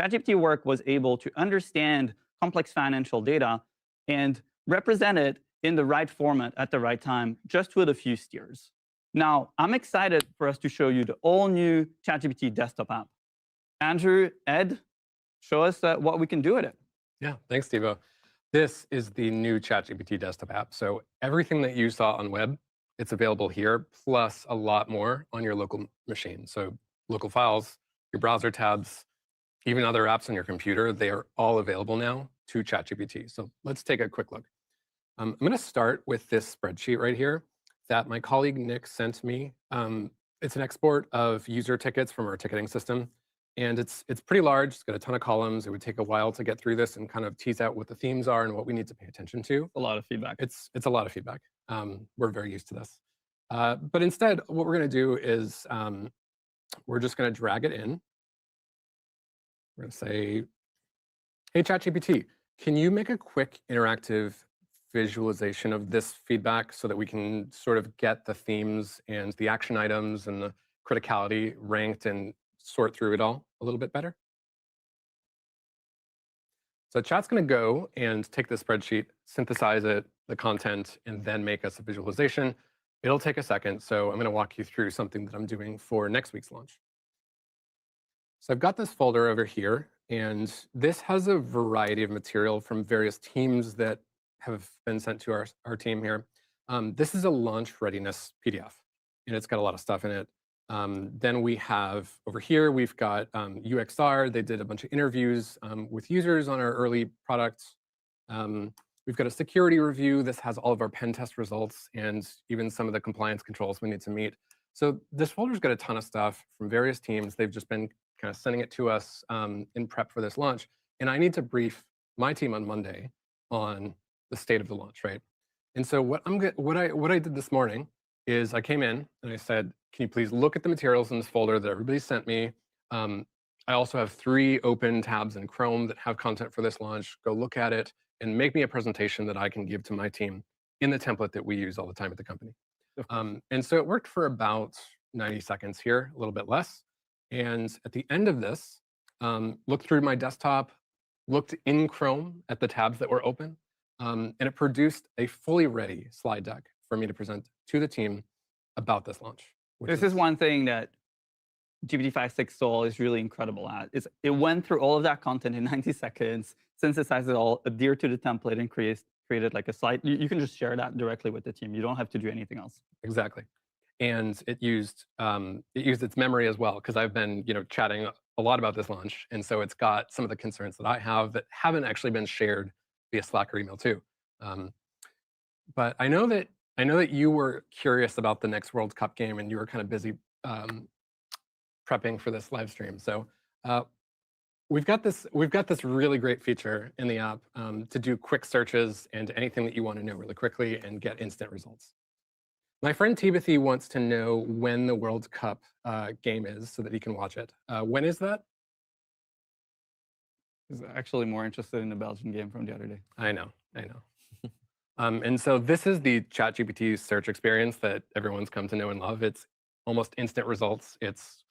ChatGPT work was able to understand complex financial data and represent it in the right format at the right time, just with a few steers. Now, I'm excited for us to show you the all-new ChatGPT desktop app. Andrew, Ed, show us what we can do with it. Yeah, thanks, Thibault. This is the new ChatGPT desktop app. So everything that you saw on web, it's available here, plus a lot more on your local machine. So local files, your browser tabs, even other apps on your computer, they are all available now to ChatGPT. So let's take a quick look. I'm going to start with this spreadsheet right here that my colleague Nick sent me. It's an export of user tickets from our ticketing system. And it's pretty large. It's got a ton of columns. It would take a while to get through this and kind of tease out what the themes are and what we need to pay attention to. A lot of feedback. It's a lot of feedback. We're very used to this. But instead, what we're going to do is we're just going to drag it in. We're going to say, hey, ChatGPT, can you make a quick interactive visualization of this feedback so that we can sort of get the themes and the action items and the criticality ranked and sort through it all a little bit better? So Chat's going to go and take the spreadsheet, synthesize it, the content, and then make us a visualization. It'll take a second, so I'm going to walk you through something that I'm doing for next week's launch. So I've got this folder over here, and this has a variety of material from various teams that have been sent to our team here. This is a launch readiness PDF, and it's got a lot of stuff in it. Then we have over here, we've got UXR. They did a bunch of interviews with users on our early products. We've got a security review. This has all of our pen test results and even some of the compliance controls we need to meet. So this folder's got a ton of stuff from various teams. They've just been kind of sending it to us in prep for this launch. And I need to brief my team on Monday on the state of the launch, right? And so what I did this morning is I came in and I said, can you please look at the materials in this folder that everybody sent me? I also have 3 open tabs in Chrome that have content for this launch. Go look at it and make me a presentation that I can give to my team in the template that we use all the time at the company. And so it worked for about 90 seconds here, a little bit less. And at the end of this, looked through my desktop, looked in Chrome at the tabs that were open, and it produced a fully ready slide deck for me to present to the team about this launch. This is one thing that GPT-5.6 Soul is really incredible at. It went through all of that content in 90 seconds, synthesized it all, adhered to the template, and created like a slide. You can just share that directly with the team. You don't have to do anything else. Exactly. And it used its memory as well, because I've been chatting a lot about this launch, and so it's got some of the concerns that I have that haven't actually been shared via Slack or email too. But I know that you were curious about the next World Cup game, and you were kind of busy prepping for this live stream. So we've got this really great feature in the app to do quick searches and anything that you want to know really quickly and get instant results. My friend Timothy wants to know when the World Cup game is so that he can watch it. When is that? He's actually more interested in the Belgian game from the other day. I know. And so this is the ChatGPT search experience that everyone's come to know and love. It's almost instant results. It's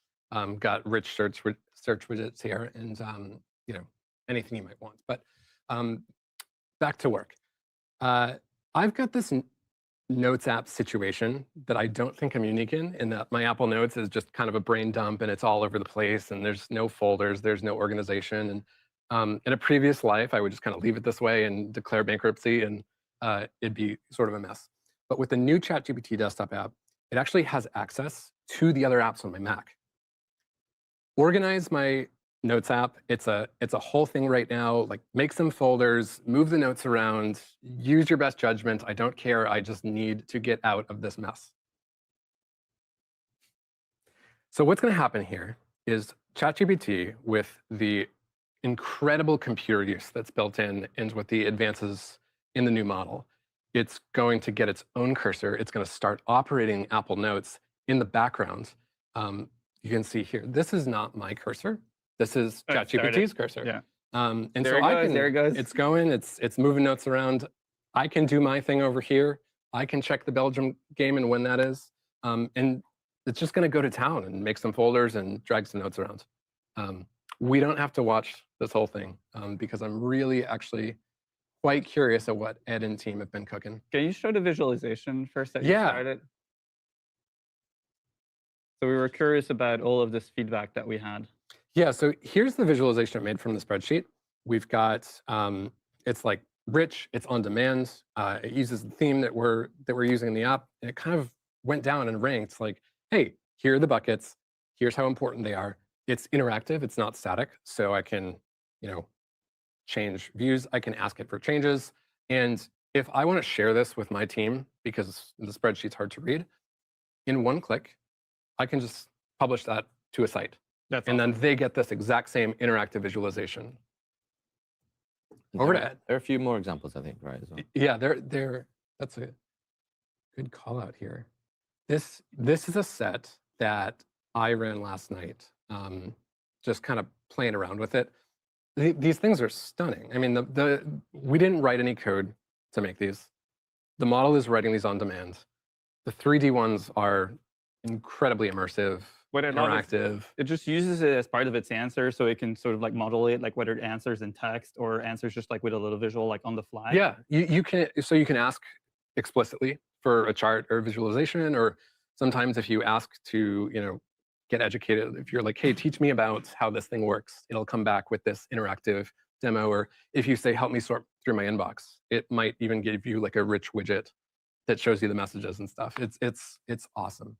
got rich search widgets here, and anything you might want. But back to work. I've got this Notes app situation that I don't think I'm unique in that my Apple Notes is just kind of a brain dump, and it's all over the place, and there's no folders, there's no organization. And in a previous life, I would just kind of leave it this way and declare bankruptcy, and it'd be sort of a mess. But with the new ChatGPT desktop app, it actually has access to the other apps on my Mac. Organize my Notes app. It's a whole thing right now. Like, make some folders, move the notes around, use your best judgment. I don't care. I just need to get out of this mess. So what's going to happen here is ChatGPT, with the incredible computer use that's built in and with the advances in the new model, it's going to get its own cursor. It's going to start operating Apple Notes in the background. You can see here, this is not my cursor. This is ChatGPT's cursor. Yeah. And there so there it goes. It's going, it's moving notes around. I can do my thing over here. I can check the Belgium game and when that is. And it's just going to go to town and make some folders and drag some notes around. We don't have to watch this whole thing because I'm really actually quite curious at what Ed and team have been cooking. Can you show the visualization first that you started? So we were curious about all of this feedback that we had. Yeah, so here's the visualization I made from the spreadsheet. We've got, it's like rich, it's on demand. It uses the theme that we're using in the app, and it kind of went down and ranked like, hey, here are the buckets. Here's how important they are. It's interactive, it's not static. So I can, change views. I can ask it for changes. And if I want to share this with my team, because the spreadsheet's hard to read, in one click, I can just publish that to a site. And then they get this exact same interactive visualization. Over to Ed. There are a few more examples, I think, right? As well. Yeah, that's a good call out here. This is a set that I ran last night, just kind of playing around with it. These things are stunning. I mean, we didn't write any code to make these. The model is writing these on demand. The 3D ones are incredibly immersive, interactive. It just uses it as part of its answer, so it can sort of like modulate like whether it answers in text or answers just like with a little visual like on the fly. Yeah, you can ask explicitly for a chart or visualization, or sometimes if you ask to get educated, if you're like, hey, teach me about how this thing works, it'll come back with this interactive demo. Or if you say, help me sort through my inbox, it might even give you like a rich widget that shows you the messages and stuff. It's awesome.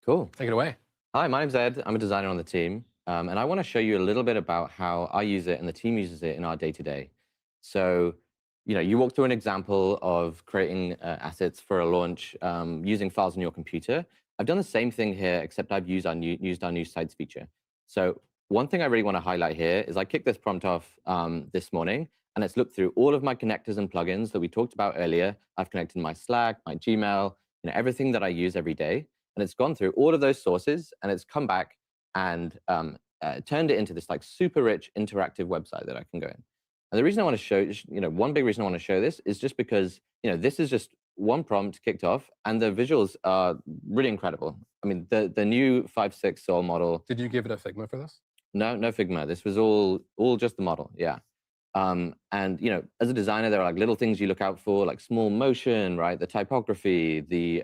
Cool. Take it away. Hi, my name's Ed. I'm a designer on the team. And I want to show you a little bit about how I use it and the team uses it in our day-to-day. So, you walk through an example of creating assets for a launch using files on your computer. I've done the same thing here, except I've used our new sites feature. So one thing I really want to highlight here is I kicked this prompt off this morning, and it's looked through all of my connectors and plugins that we talked about earlier. I've connected my Slack, my Gmail, everything that I use every day. And it's gone through all of those sources, and it's come back and turned it into this like super rich interactive website that I can go in. And the reason I want to show, one big reason I want to show this is just because, this is just one prompt kicked off, and the visuals are really incredible. I mean, the new 5.6 Sol model. Did you give it a Figma for this? No Figma. This was all just the model. Yeah. And as a designer, there are like little things you look out for, like small motion, right? The typography, the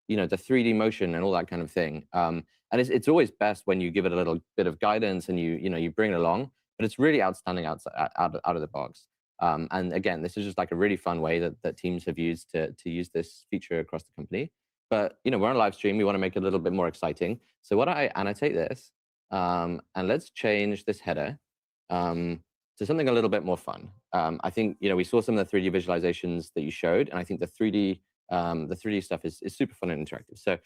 3D motion and all that kind of thing. And it's always best when you give it a little bit of guidance and you bring it along, but it's really outstanding out of the box. And again, this is just like a really fun way that teams have used to use this feature across the company. But we're on a live stream. We want to make it a little bit more exciting. So why don't I annotate this and let's change this header to something a little bit more fun. I think we saw some of the 3D visualizations that you showed, and I think the 3D stuff is super fun and interactive. So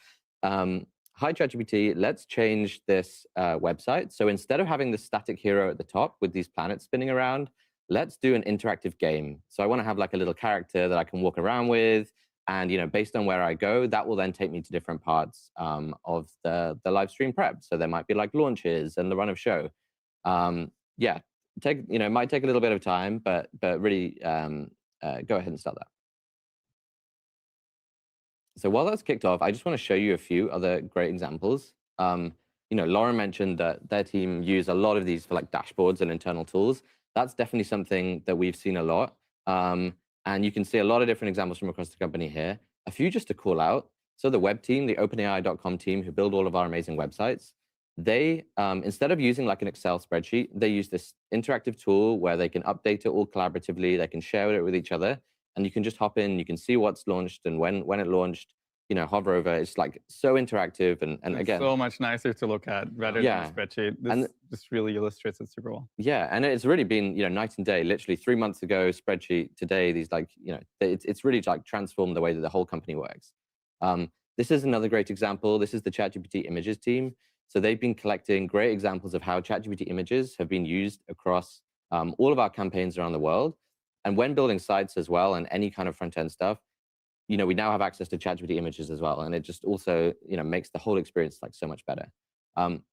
hi ChatGPT, let's change this website. So instead of having the static hero at the top with these planets spinning around, let's do an interactive game. So I want to have like a little character that I can walk around with, and based on where I go, that will then take me to different parts of the live stream prep. So there might be like launches and the run of show. Yeah, it might take a little bit of time, but really go ahead and start that. So while that's kicked off, I just want to show you a few other great examples. Lauren mentioned that their team use a lot of these for like dashboards and internal tools. That's definitely something that we've seen a lot. And you can see a lot of different examples from across the company here. A few just to call out. So the web team, the OpenAI.com team who build all of our amazing websites, they, instead of using like an Excel spreadsheet, they use this interactive tool where they can update it all collaboratively. They can share it with each other. And you can just hop in, you can see what's launched and when it launched, hover over. It's like so interactive. And it's again, so much nicer to look at rather than a spreadsheet. This just really illustrates it super well. Yeah, and it's really been, night and day. Literally 3 months ago, spreadsheet, today, these like, it's really like transformed the way that the whole company works. This is another great example. This is the ChatGPT images team. So they've been collecting great examples of how ChatGPT images have been used across all of our campaigns around the world. And when building sites as well and any kind of front-end stuff, we now have access to ChatGPT images as well. And it just also, makes the whole experience like so much better.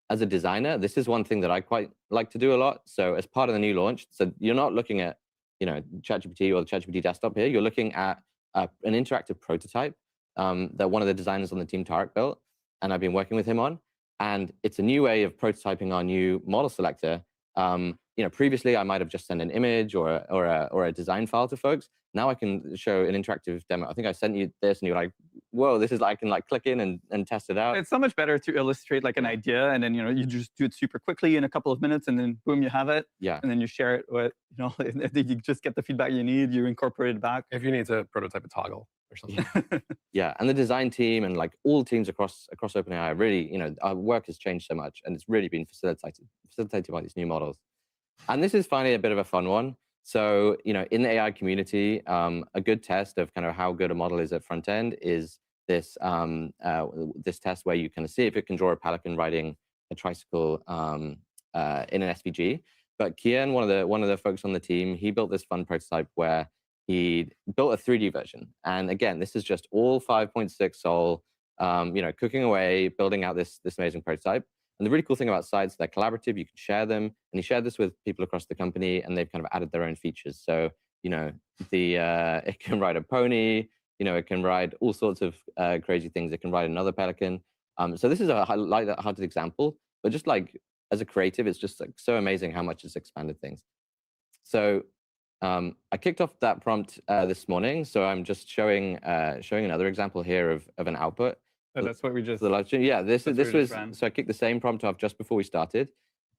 As a designer, this is one thing that I quite like to do a lot. So as part of the new launch, so you're not looking at, ChatGPT or the ChatGPT desktop here. You're looking at an interactive prototype that one of the designers on the team, Tarek, built. And I've been working with him on. And it's a new way of prototyping our new model selector. Previously I might have just sent an image or a design file to folks. Now I can show an interactive demo. I think I sent you this and you're like, whoa, this is like, I can like click in and test it out. It's so much better to illustrate like an idea, and then, you just do it super quickly in a couple of minutes, and then boom, you have it. Yeah. And then you share it with, you just get the feedback you need, you incorporate it back. If you need to prototype a toggle or something. Yeah, and the design team and like all teams across OpenAI really, our work has changed so much, and it's really been facilitated by these new models. And this is finally a bit of a fun one. So, in the AI community, a good test of kind of how good a model is at front end is this this test where you kind of see if it can draw a pelican riding a tricycle in an SVG. But Kian, one of the folks on the team, he built this fun prototype where he built a 3D version. And again, this is just all 5.6 Sol, cooking away, building out this amazing prototype. And the really cool thing about sites, they're collaborative, you can share them. And he shared this with people across the company, and they've kind of added their own features. So, it can ride a pony, it can ride all sorts of crazy things. It can ride another pelican. So this is a light-hearted example, but just like as a creative, it's just like so amazing how much it's expanded things. So I kicked off that prompt this morning. So I'm just showing another example here of an output. Oh, that's what we just. The live stream. Yeah, this was. So I kicked the same prompt off just before we started.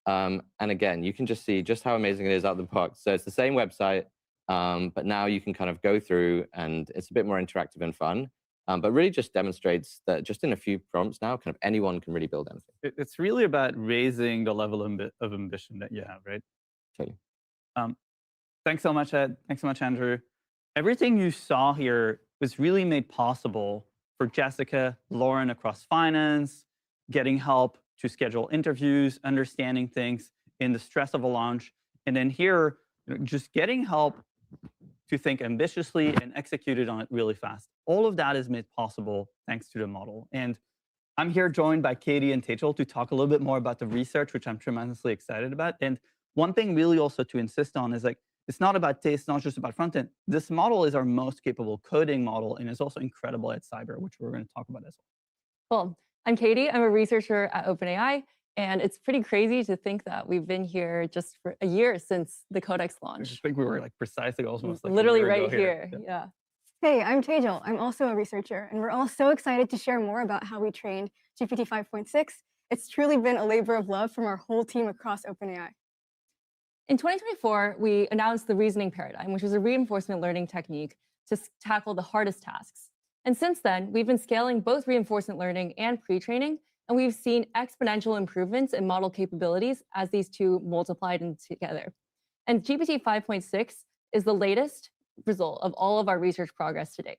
And again, you can just see just how amazing it is out of the box. So it's the same website. But now you can kind of go through, and it's a bit more interactive and fun. But really just demonstrates that just in a few prompts now, kind of anyone can really build anything. It's really about raising the level of ambition that you have, right? Totally. Thanks so much, Ed. Thanks so much, Andrew. Everything you saw here was really made possible for Jessica, Lauren across finance, getting help to schedule interviews, understanding things in the stress of a launch. And then here, just getting help to think ambitiously and execute it on it really fast. All of that is made possible thanks to the model. And I'm here joined by Katie and Tejal to talk a little bit more about the research, which I'm tremendously excited about. And one thing really also to insist on is like, it's not about taste, not just about front end. This model is our most capable coding model, and it's also incredible at cyber, which we're going to talk about as well. Cool. I'm Katie. I'm a researcher at OpenAI, and it's pretty crazy to think that we've been here just for a year since the Codex launch. I think we were like precisely almost like literally a year right ago here. Yeah. Hey, I'm Tejal. I'm also a researcher, and we're all so excited to share more about how we trained GPT 5.6. It's truly been a labor of love from our whole team across OpenAI. In 2024, we announced the reasoning paradigm, which was a reinforcement learning technique to tackle the hardest tasks. And since then, we've been scaling both reinforcement learning and pre-training, and we've seen exponential improvements in model capabilities as these two multiplied together. And GPT 5.6 is the latest result of all of our research progress to date.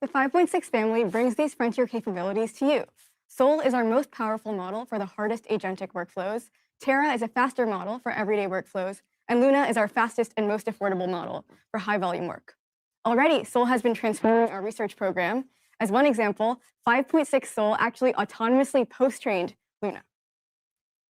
The 5.6 family brings these frontier capabilities to you. Sol is our most powerful model for the hardest agentic workflows. Terra is a faster model for everyday workflows, and Luna is our fastest and most affordable model for high-volume work. Already, Sol has been transforming our research program. As one example, 5.6 Sol actually autonomously post-trained Luna.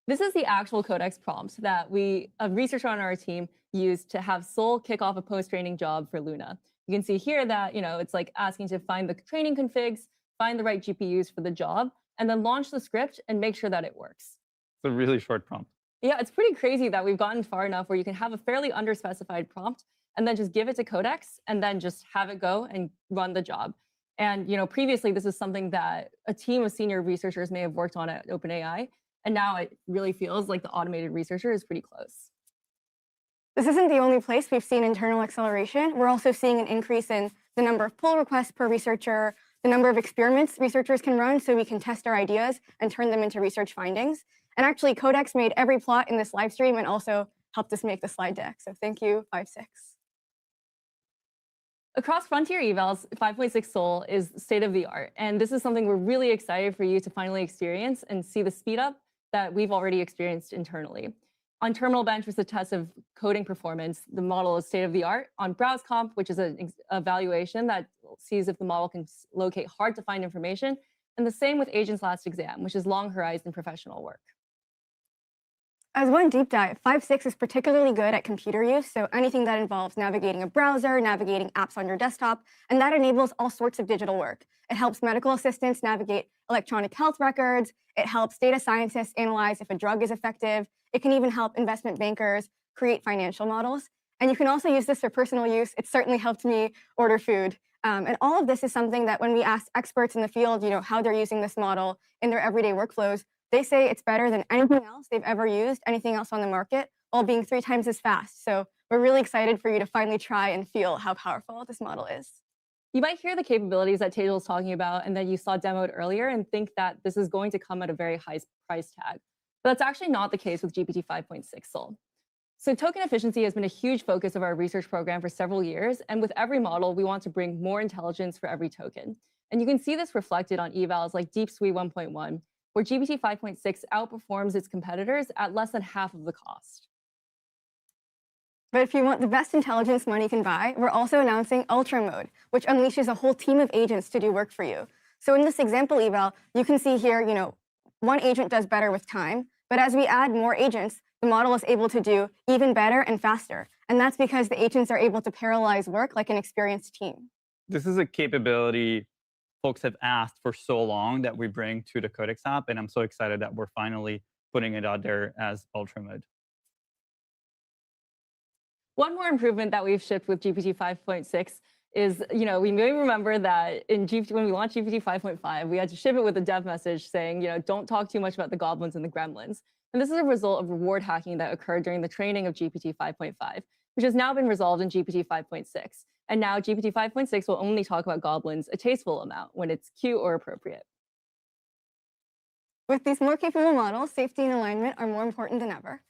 This is the actual Codex prompt that a researcher on our team used to have Sol kick off a post-training job for Luna. You can see here that it's like asking to find the training configs, find the right GPUs for the job, and then launch the script and make sure that it works. It's a really short prompt. Yeah, it's pretty crazy that we've gotten far enough where you can have a fairly underspecified prompt and then just give it to Codex and then just have it go and run the job. And previously, this is something that a team of senior researchers may have worked on at OpenAI, and now it really feels like the automated researcher is pretty close. This isn't the only place we've seen internal acceleration. We're also seeing an increase in the number of pull requests per researcher, the number of experiments researchers can run so we can test our ideas and turn them into research findings. And actually, Codex made every plot in this live stream and also helped us make the slide deck. So thank you, 5.6. Across Frontier Evals, 5.6 Sol is state of the art. And this is something we're really excited for you to finally experience and see the speed up that we've already experienced internally. On Terminal Bench, which is a test of coding performance, the model is state of the art. On Browse Comp, which is an evaluation that sees if the model can locate hard to find information. And the same with Agents Last Exam, which is long horizon professional work. As one deep dive, 5.6 is particularly good at computer use, so anything that involves navigating a browser, navigating apps on your desktop, and that enables all sorts of digital work. It helps medical assistants navigate electronic health records. It helps data scientists analyze if a drug is effective. It can even help investment bankers create financial models. And you can also use this for personal use. It certainly helped me order food. And all of this is something that when we ask experts in the field, how they're using this model in their everyday workflows, they say it's better than anything else they've ever used, anything else on the market, while being 3 times as fast. So we're really excited for you to finally try and feel how powerful this model is. You might hear the capabilities that Tejal was talking about and that you saw demoed earlier and think that this is going to come at a very high price tag. But that's actually not the case with GPT 5.6 Sol. So token efficiency has been a huge focus of our research program for several years. And with every model, we want to bring more intelligence for every token. And you can see this reflected on evals like DeepSuite 1.1, where GPT 5.6 outperforms its competitors at less than half of the cost. But if you want the best intelligence money can buy, we're also announcing Ultra Mode, which unleashes a whole team of agents to do work for you. So in this example eval, you can see here, one agent does better with time, but as we add more agents, the model is able to do even better and faster. And that's because the agents are able to parallelize work like an experienced team. This is a capability folks have asked for so long that we bring to the Codex app, and I'm so excited that we're finally putting it out there as Ultra Mode. One more improvement that we've shipped with GPT 5.6 is, we may remember that when we launched GPT 5.5, we had to ship it with a dev message saying, don't talk too much about the goblins and the gremlins. And this is a result of reward hacking that occurred during the training of GPT 5.5. which has now been resolved in GPT 5.6. And now GPT 5.6 will only talk about goblins a tasteful amount when it's cute or appropriate. With these more capable models, safety and alignment are more important than ever.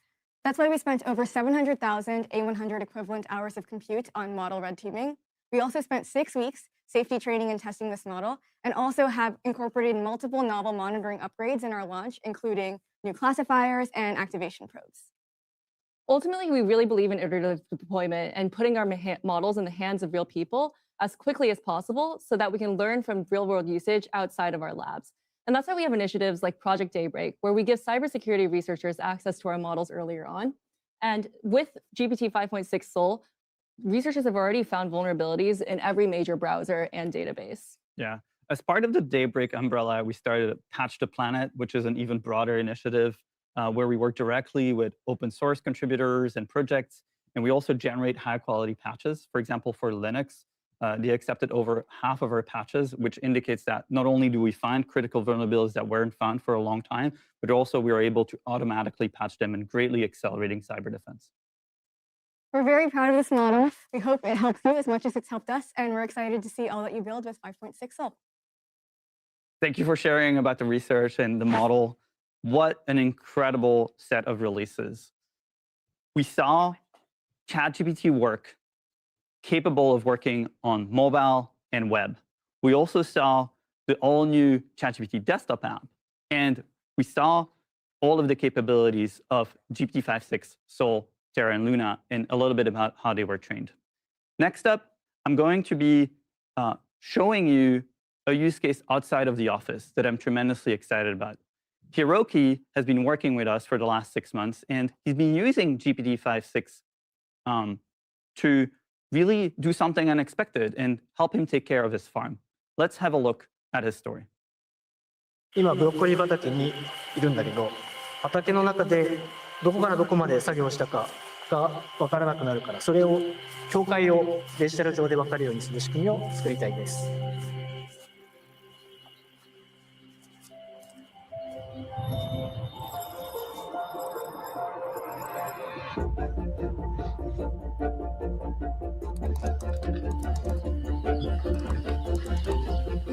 That's why we spent over 700,000 A100 equivalent hours of compute on model red teaming. We also spent 6 weeks safety training and testing this model, and also have incorporated multiple novel monitoring upgrades in our launch, including new classifiers and activation probes. Ultimately, we really believe in iterative deployment and putting our models in the hands of real people as quickly as possible so that we can learn from real-world usage outside of our labs. And that's why we have initiatives like Project Daybreak, where we give cybersecurity researchers access to our models earlier on. And with GPT 5.6 Sol, researchers have already found vulnerabilities in every major browser and database. Yeah. As part of the Daybreak umbrella, we started Patch the Planet, which is an even broader initiative where we work directly with open source contributors and projects. And we also generate high quality patches. For example, for Linux, they accepted over half of our patches, which indicates that not only do we find critical vulnerabilities that weren't found for a long time, but also we are able to automatically patch them and greatly accelerating cyber defense. We're very proud of this model. We hope it helps you as much as it's helped us, and we're excited to see all that you build with 5.6 Sol. Thank you for sharing about the research and the model. What an incredible set of releases. We saw ChatGPT work capable of working on mobile and web. We also saw the all-new ChatGPT desktop app, and we saw all of the capabilities of GPT 5.6, Sol, Terra, and Luna, and a little bit about how they were trained. Next up, I'm going to be showing you a use case outside of the office that I'm tremendously excited about. Hiroki has been working with us for the last 6 months, and he's been using GPT 5.6 to really do something unexpected and help him take care of his farm. Let's have a look at his story. 今ブロッコリー畑にいるんだけど、畑の中でどこからどこまで作業したかが分からなくなるから、それを境界をデジタル上で分かるようにする仕組みを作りたいです。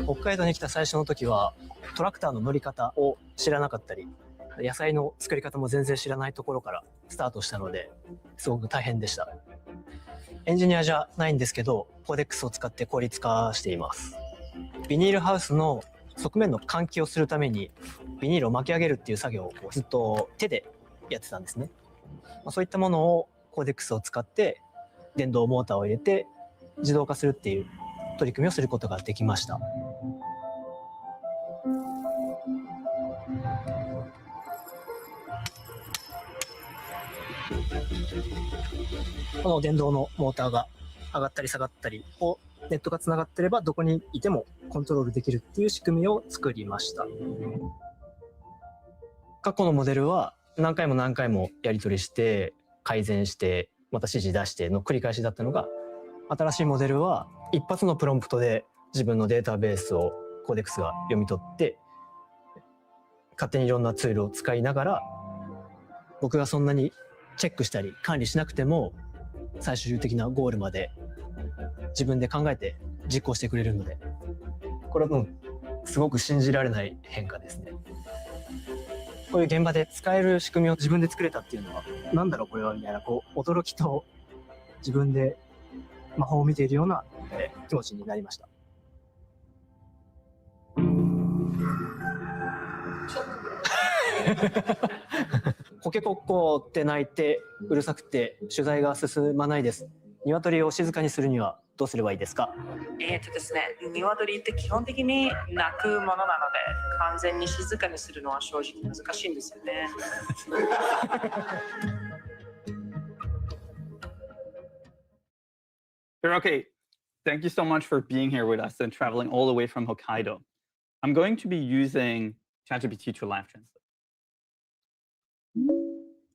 北海道に来た最初の時はトラクターの乗り方を知らなかったり、野菜の作り方も全然知らないところからスタートしたので、すごく大変でした。エンジニアじゃないんですけど、コーデックスを使って効率化しています。ビニールハウスの側面の換気をするためにビニールを巻き上げるっていう作業をずっと手でやってたんですね。そういったものをコーデックスを使って電動モーターを入れて自動化するっていう取り組みをすることができました。この電動のモーターが上がったり下がったりをネットがつながってればどこにいてもコントロールできるっていう仕組みを作りました。過去のモデルは何回も何回もやり取りして改善してまた指示出しての繰り返しだったのが、新しいモデルは一発のプロンプトで自分のデータベースをコーデックスが読み取って勝手にいろんなツールを使いながら、僕がそんなにチェックしたり管理しなくても最終的なゴールまで自分で考えて実行してくれるので、これはもうすごく信じられない変化ですね。こういう現場で使える仕組みを自分で作れたっていうのは、なんだろうこれはみたいな驚きと自分で魔法を見ているような気持ちになりました。コケコッコーって鳴いてうるさくて取材が進まないです。鶏を静かにするにはどうすればいいですか？ですね、鶏って基本的に鳴くものなので、完全に静かにするのは正直難しいんですよね。Hiroki, thank you so much for being here with us and traveling all the way from Hokkaido. I'm going to be using ChatGPT to live translate.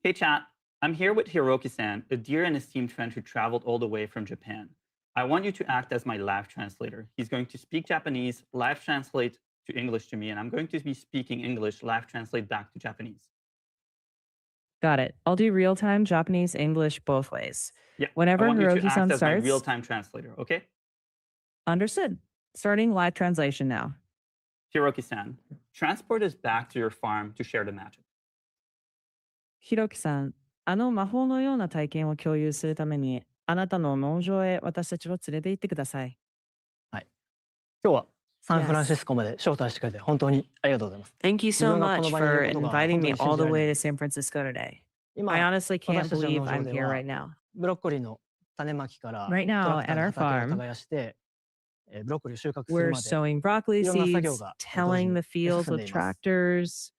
Hey chat, I'm here with Hiroki-san, a dear and esteemed friend who traveled all the way from Japan. I want you to act as my live translator. He's going to speak Japanese, live translate to English to me, and I'm going to be speaking English, live translate back to Japanese. Got it. I'll do real-time Japanese, English, both ways. Yeah. Whenever I want you to act Hiroki-san as my starts, real-time translator, okay? understood. Starting live translation now. Hiroki-san, transport us back to your farm to share the magic. ひろきさん、あの魔法のような体験を共有するために、あなたの農場へ私たちを連れて行ってください。今日はサンフランシスコまで招待してくれて本当にありがとうございます。 Thank you 自 so 分がこの much 場にい for ることが inviting 本当 me に信 all じ the られ way ない to San Francisco today. 今 I honestly 私 can't たちの believe 農場 I'm で here は right now. ブロッコリーの種まきから Right トラ now クタ at ー our で畑を farm, 耕してブロッコリーを収穫する we're まで sowing broccoli いろんな作業 seeds, が同時 tilling に the fields 進ん with でいます。 tractors,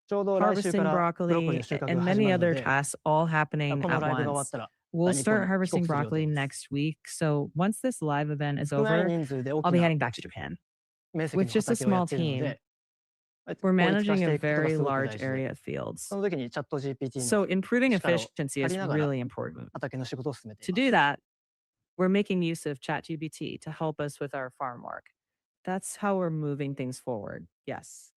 ちょうど来週か harvesting らブロッコリー broccoli, の収穫 and が始 many まるの other で tasks all happening この at ライブが終わっ once. たら We'll 日本 start に帰 harvesting 国する予定 broccoli です。 next week. So once this live event is 少ない over, 人数で大 I'll き be な heading back to Japan. 面積 With の just a 畑をや small っているの team, で we're 効率化 managing して a いくことが very すごく large 大事 area で of fields. その時にチャット GPT So の improving 力を efficiency 借 is りながら really important. 畑の仕事を進めてい To ます。 do that, we're making use of ChatGPT to help us with our farm work. That's how we're moving things forward. Yes.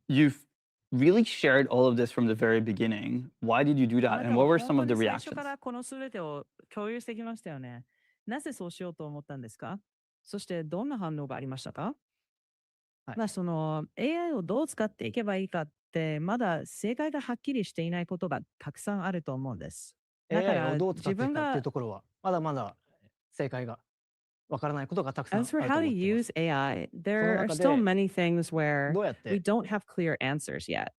You've really shared all of this from the very beginning. Why did you do あ that? な And た what は were 本 some 当 of the に最初 reactions? からこのすべてを共有してきましたよね。なぜそうしようと思ったんですか？そしてどんな反応がありましたか？その AI をどう使っていけばいいかってまだ正解がはっきりしていないことがたくさんあると思うんです。だか AI らをどう使っていく自分がかっていうところはまだまだ正解がわからないことがたくさんある As と for 思 how っ to ています。 use AI, その there are 中 still で many things where どうやっ we て don't have clear answers yet.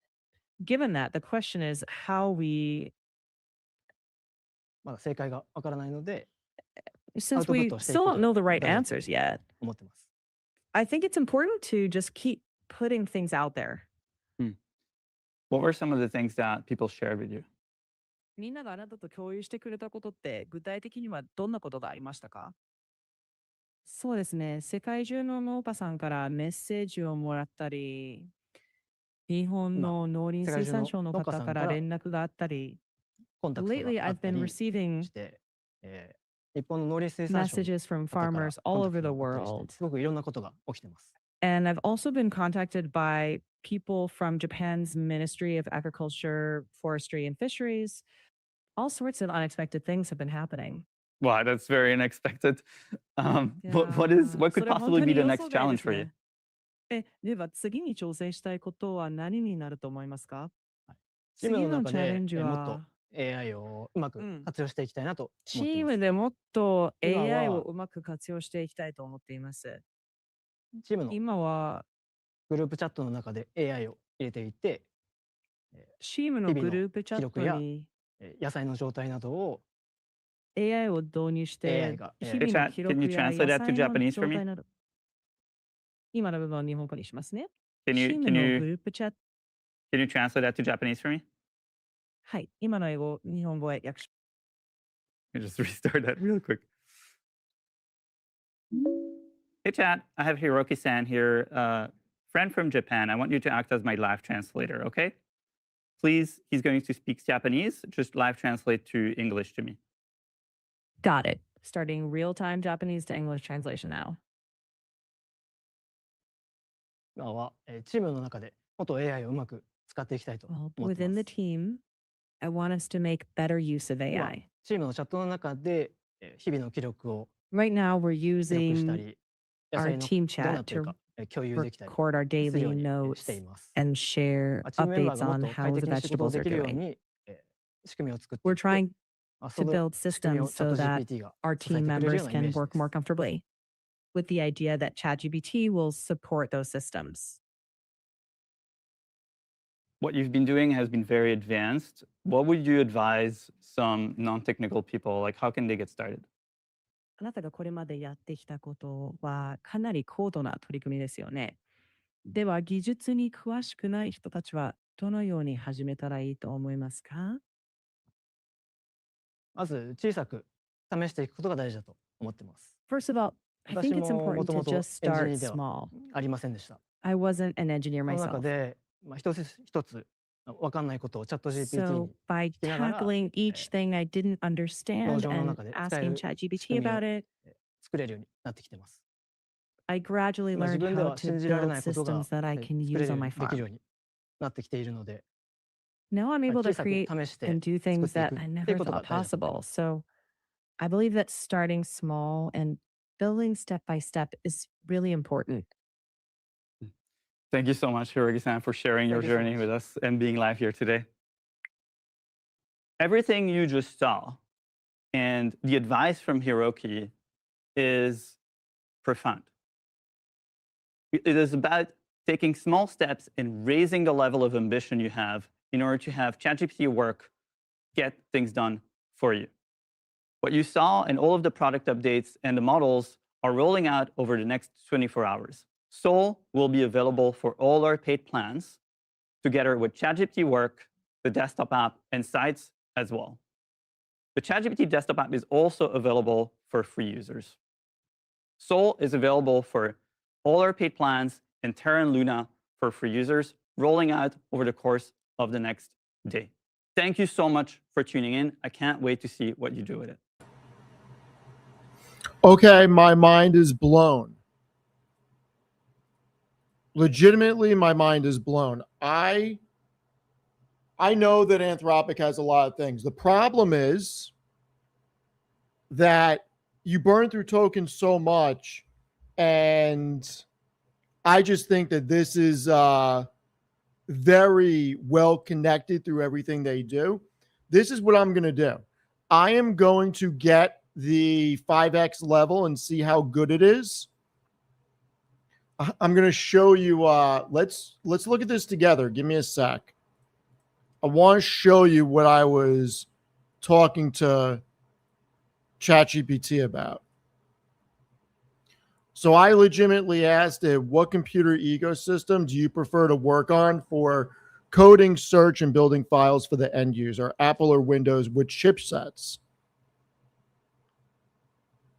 Given that, the question is how we, まだ正解がわからないのでアウ since トプッ we トをしていく still こ don't と know が the right 大事だ answers yet, と思ってます。 I think it's important to just keep putting things out there. What were some of the things that people shared with you? みんながあなたと共有してくれたことって具体的にはどんなことがありましたか？そうですね。世界中の農家さんからメッセージをもらったり、日本今の農林水産世界中の省の方農家さんからから連絡があったり、コンタクト lately があっ I've た been り receiving して、日本の農林水産省の messages from 方から farmers コ all ンタ over ク the トがあったりして world. すごくいろんなことが起きてます。 And I've also been contacted by people from Japan's Ministry of Agriculture, Forestry, and Fisheries. All sorts of unexpected things have been happening. Wow, that's very unexpected. What そ could れは本 possibly 当 be に the 予 next 想外で challenge す for you? ね。では次に挑戦したいことは何になると思いますか？チーム次のの中でチャレンジもっとは、AI をうまく活用していきたいなとチ思っています。ームでもっと今 AI をはうまく活用していきたいと思っています。チームの今はグループチャットの中で AI を入れていて、チームの日々のグループチャッ記録やトに野菜の状態などを AI を導入し AI て、が日々の Chat, 記 can 録 you や translate 野 that to 菜の Japanese 状 for me? 態など、今の部分を日本語にしますね。 Can チ you ーム can の you グループチャット、 can you translate that to Japanese for me? はい、今の英語を日本語へ訳し Let me just restart that real quick. Hey chat, I have Hiroki-san here, friend from Japan. I want you to act as my live translator, okay? Please, he's going to speak Japanese. Just live translate to English to me. Got it. Starting real-time Japanese to English translation now. 今はチームの中でもっと AI をうまく使っていきたいと Well, 思ってま within the す。 team, I want us to make better use of 今 AI. チームのチャットの中で日々の記録を Right now, we're 記録した using り、野 our 菜の team どうな chat っている to か共有できたり record our するよ daily うにnotes しています。 and share チームメンバー updates がもっ on と how 快 the 適に仕事を vegetables で are きるよう doing. に仕組みを作って We're いて、 trying そ to の build 仕組みを systems チャッ so ト that GPT が our 支え team てくれるよ members うなイメ can ージで work more す。 comfortably, with the idea that ChatGPT will support those systems. What you've been doing has been very advanced. What would you advise some non-technical people? Like, how can they get started? あなたがこれまでやってきたことはかなり高度な取り組みですよね。では、技術に詳しくない人たちはどのように始めたらいいと思いますか？まず小さく試していくことが大事だと思ってます。 First of all, I 私 think it's もも important と to もと just エンジ start ニアでは small. ありませんでした。 I wasn't an engineer その中 myself. で、一つ一つ分かんないことをチャット GPT So に by 聞きながら tackling each thing I didn't 農 understand 場の and 中で使え asking る仕 ChatGPT 組みを about it, 作れるようになってきてます。 I gradually 今自 learned 分で how は to 信じられ build ないことが systems that I can 作れ use る on よう my にできる farm. ようになってきているので、 Now I'm able to 小さく create 試して and do 作 things ってい that く I っていう never ことが thought 大事だと思いま possible. す。 So I believe that starting small and building step by step is really important. Thank you so much, Hirogi-san, for sharing your Thank you so journey much. with us and being live here today. Everything you just saw and the advice from Hiroki is profound. It is about taking small steps and raising the level of ambition you have in order to have ChatGPT work, get things done for you. What you saw and all of the product updates and the models are rolling out over the next 24 hours. Soul will be available for all our paid plans, together with ChatGPT Work, the desktop app, and sites as well. The ChatGPT desktop app is also available for free users. Soul is available for all our paid plans, and Terra and Luna for free users, rolling out over the course of the next day. Thank you so much for tuning in. I can't wait to see what you do with it. Okay, my mind is blown. Legitimately, my mind is blown. I know that Anthropic has a lot of things. The problem is that you burn through tokens so much, and I just think that this is very well connected through everything they do. This is what I'm going to do. I am going to get the 5x level and see how good it is. I'm going to show you. Let's look at this together. Give me a sec. I want to show you what I was talking to ChatGPT about. So I legitimately asked it, what computer ecosystem do you prefer to work on for coding, search, and building files for the end user, Apple or Windows, with chipsets?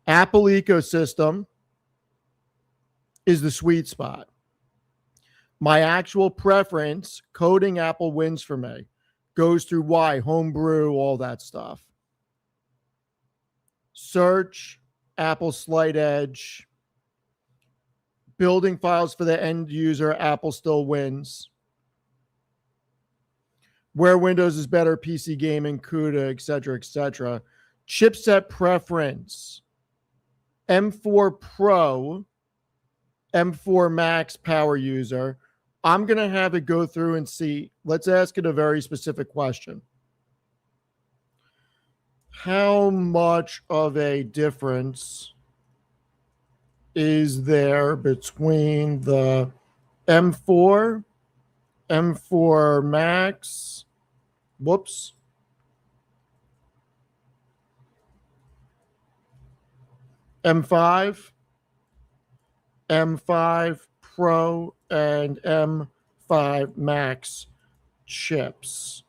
Apple ecosystem is the sweet spot. My actual preference, coding Apple wins for me. Goes through why, homebrew, all that stuff. Search, Apple Slight Edge. Building files for the end user, Apple still wins. Where Windows is better, PC gaming, CUDA, etc., etc. Chipset preference, M4 Pro, M4 Max power user. I'm going to have it go through and see. Let's ask it a very specific question. How much of a difference is there between the M4, M4 Max, M5, M5 Pro, and M5 Max chips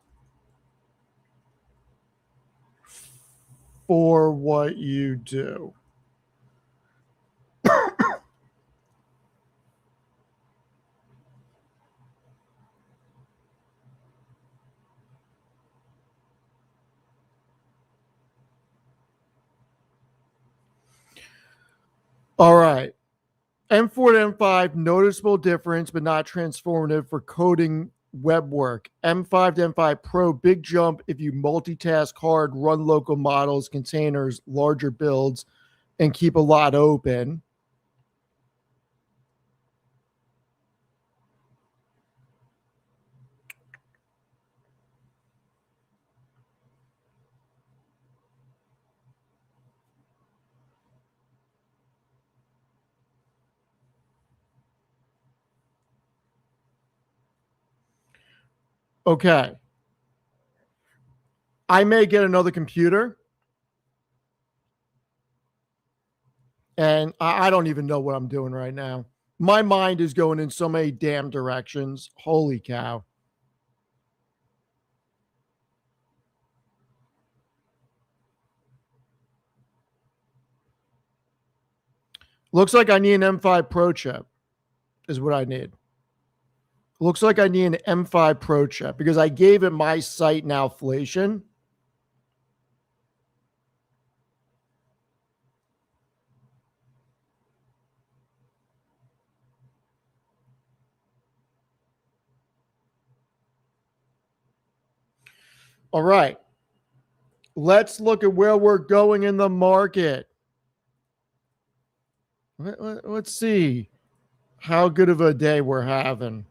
for what you do? All right. M4 to M5, noticeable difference, but not transformative for coding web work. M5 to M5 Pro, big jump if you multitask hard, run local models, containers, larger builds, and keep a lot open. Okay. I may get another computer. And I don't even know what I'm doing right now. My mind is going in so many damn directions. Holy cow. Looks like I need an M5 Pro chip, is what I need. Looks like I need an M5 Pro chip because I gave it my site nowflation. All right. Let's look at where we're going in the market. Let's see how good of a day we're having.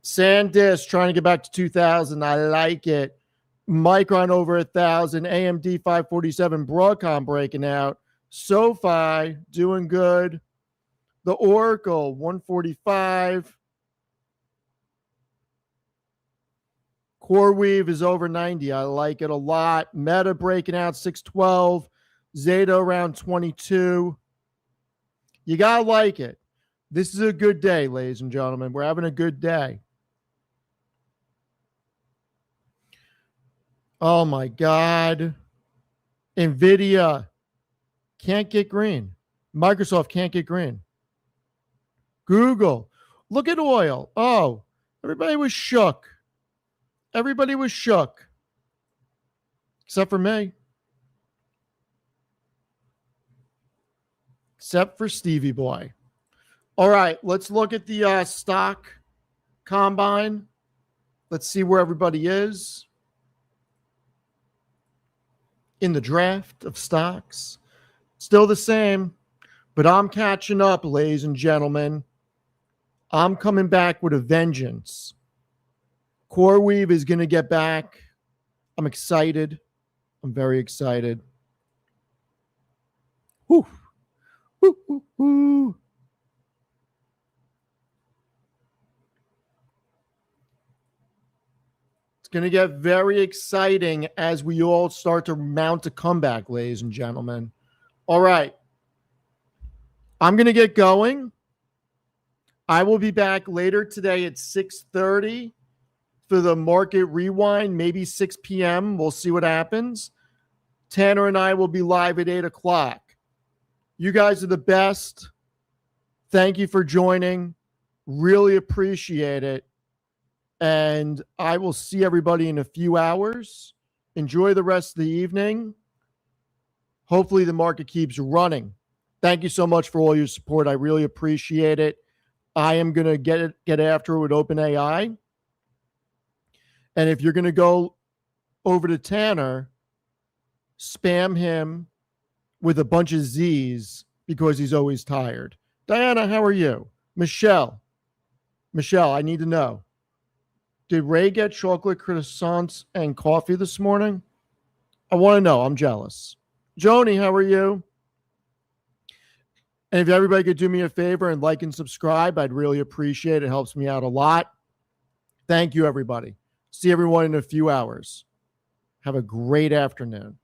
SanDisk trying to get back to 2,000. I like it. Micron over 1,000. AMD 547. Broadcom breaking out. SoFi doing good. The Oracle 145. CoreWeave is over 90. I like it a lot. Meta breaking out 612. Zeta around 22. You got to like it. This is a good day, ladies and gentlemen. We're having a good day. Oh, my God. NVIDIA can't get green. Microsoft can't get green. Google. Look at oil. Oh, everybody was shook. Everybody was shook. Except for me. Except for Stevie Boy. All right, let's look at the stock combine. Let's see where everybody is in the draft of stocks. Still the same, but I'm catching up, ladies and gentlemen. I'm coming back with a vengeance. CoreWeave is going to get back. I'm excited. I'm very excited. Whew. Woo, woo, woo. It's going to get very exciting as we all start to mount a comeback, ladies and gentlemen. All right. I'm going to get going. I will be back later today at 6:30 for the market rewind, maybe 6 p.m. We'll see what happens. Tanner and I will be live at 8 o'clock. You guys are the best. Thank you for joining. Really appreciate it. And I will see everybody in a few hours. Enjoy the rest of the evening. Hopefully the market keeps running. Thank you so much for all your support. I really appreciate it. I am going to get after it with OpenAI. And if you're going to go over to Tanner, spam him with a bunch of Z's because he's always tired. Diana, how are you? Michelle, I need to know. Did Ray get chocolate croissants and coffee this morning? I want to know. I'm jealous. Joni, how are you? And if everybody could do me a favor and like and subscribe, I'd really appreciate it. It helps me out a lot. Thank you, everybody. See everyone in a few hours. Have a great afternoon.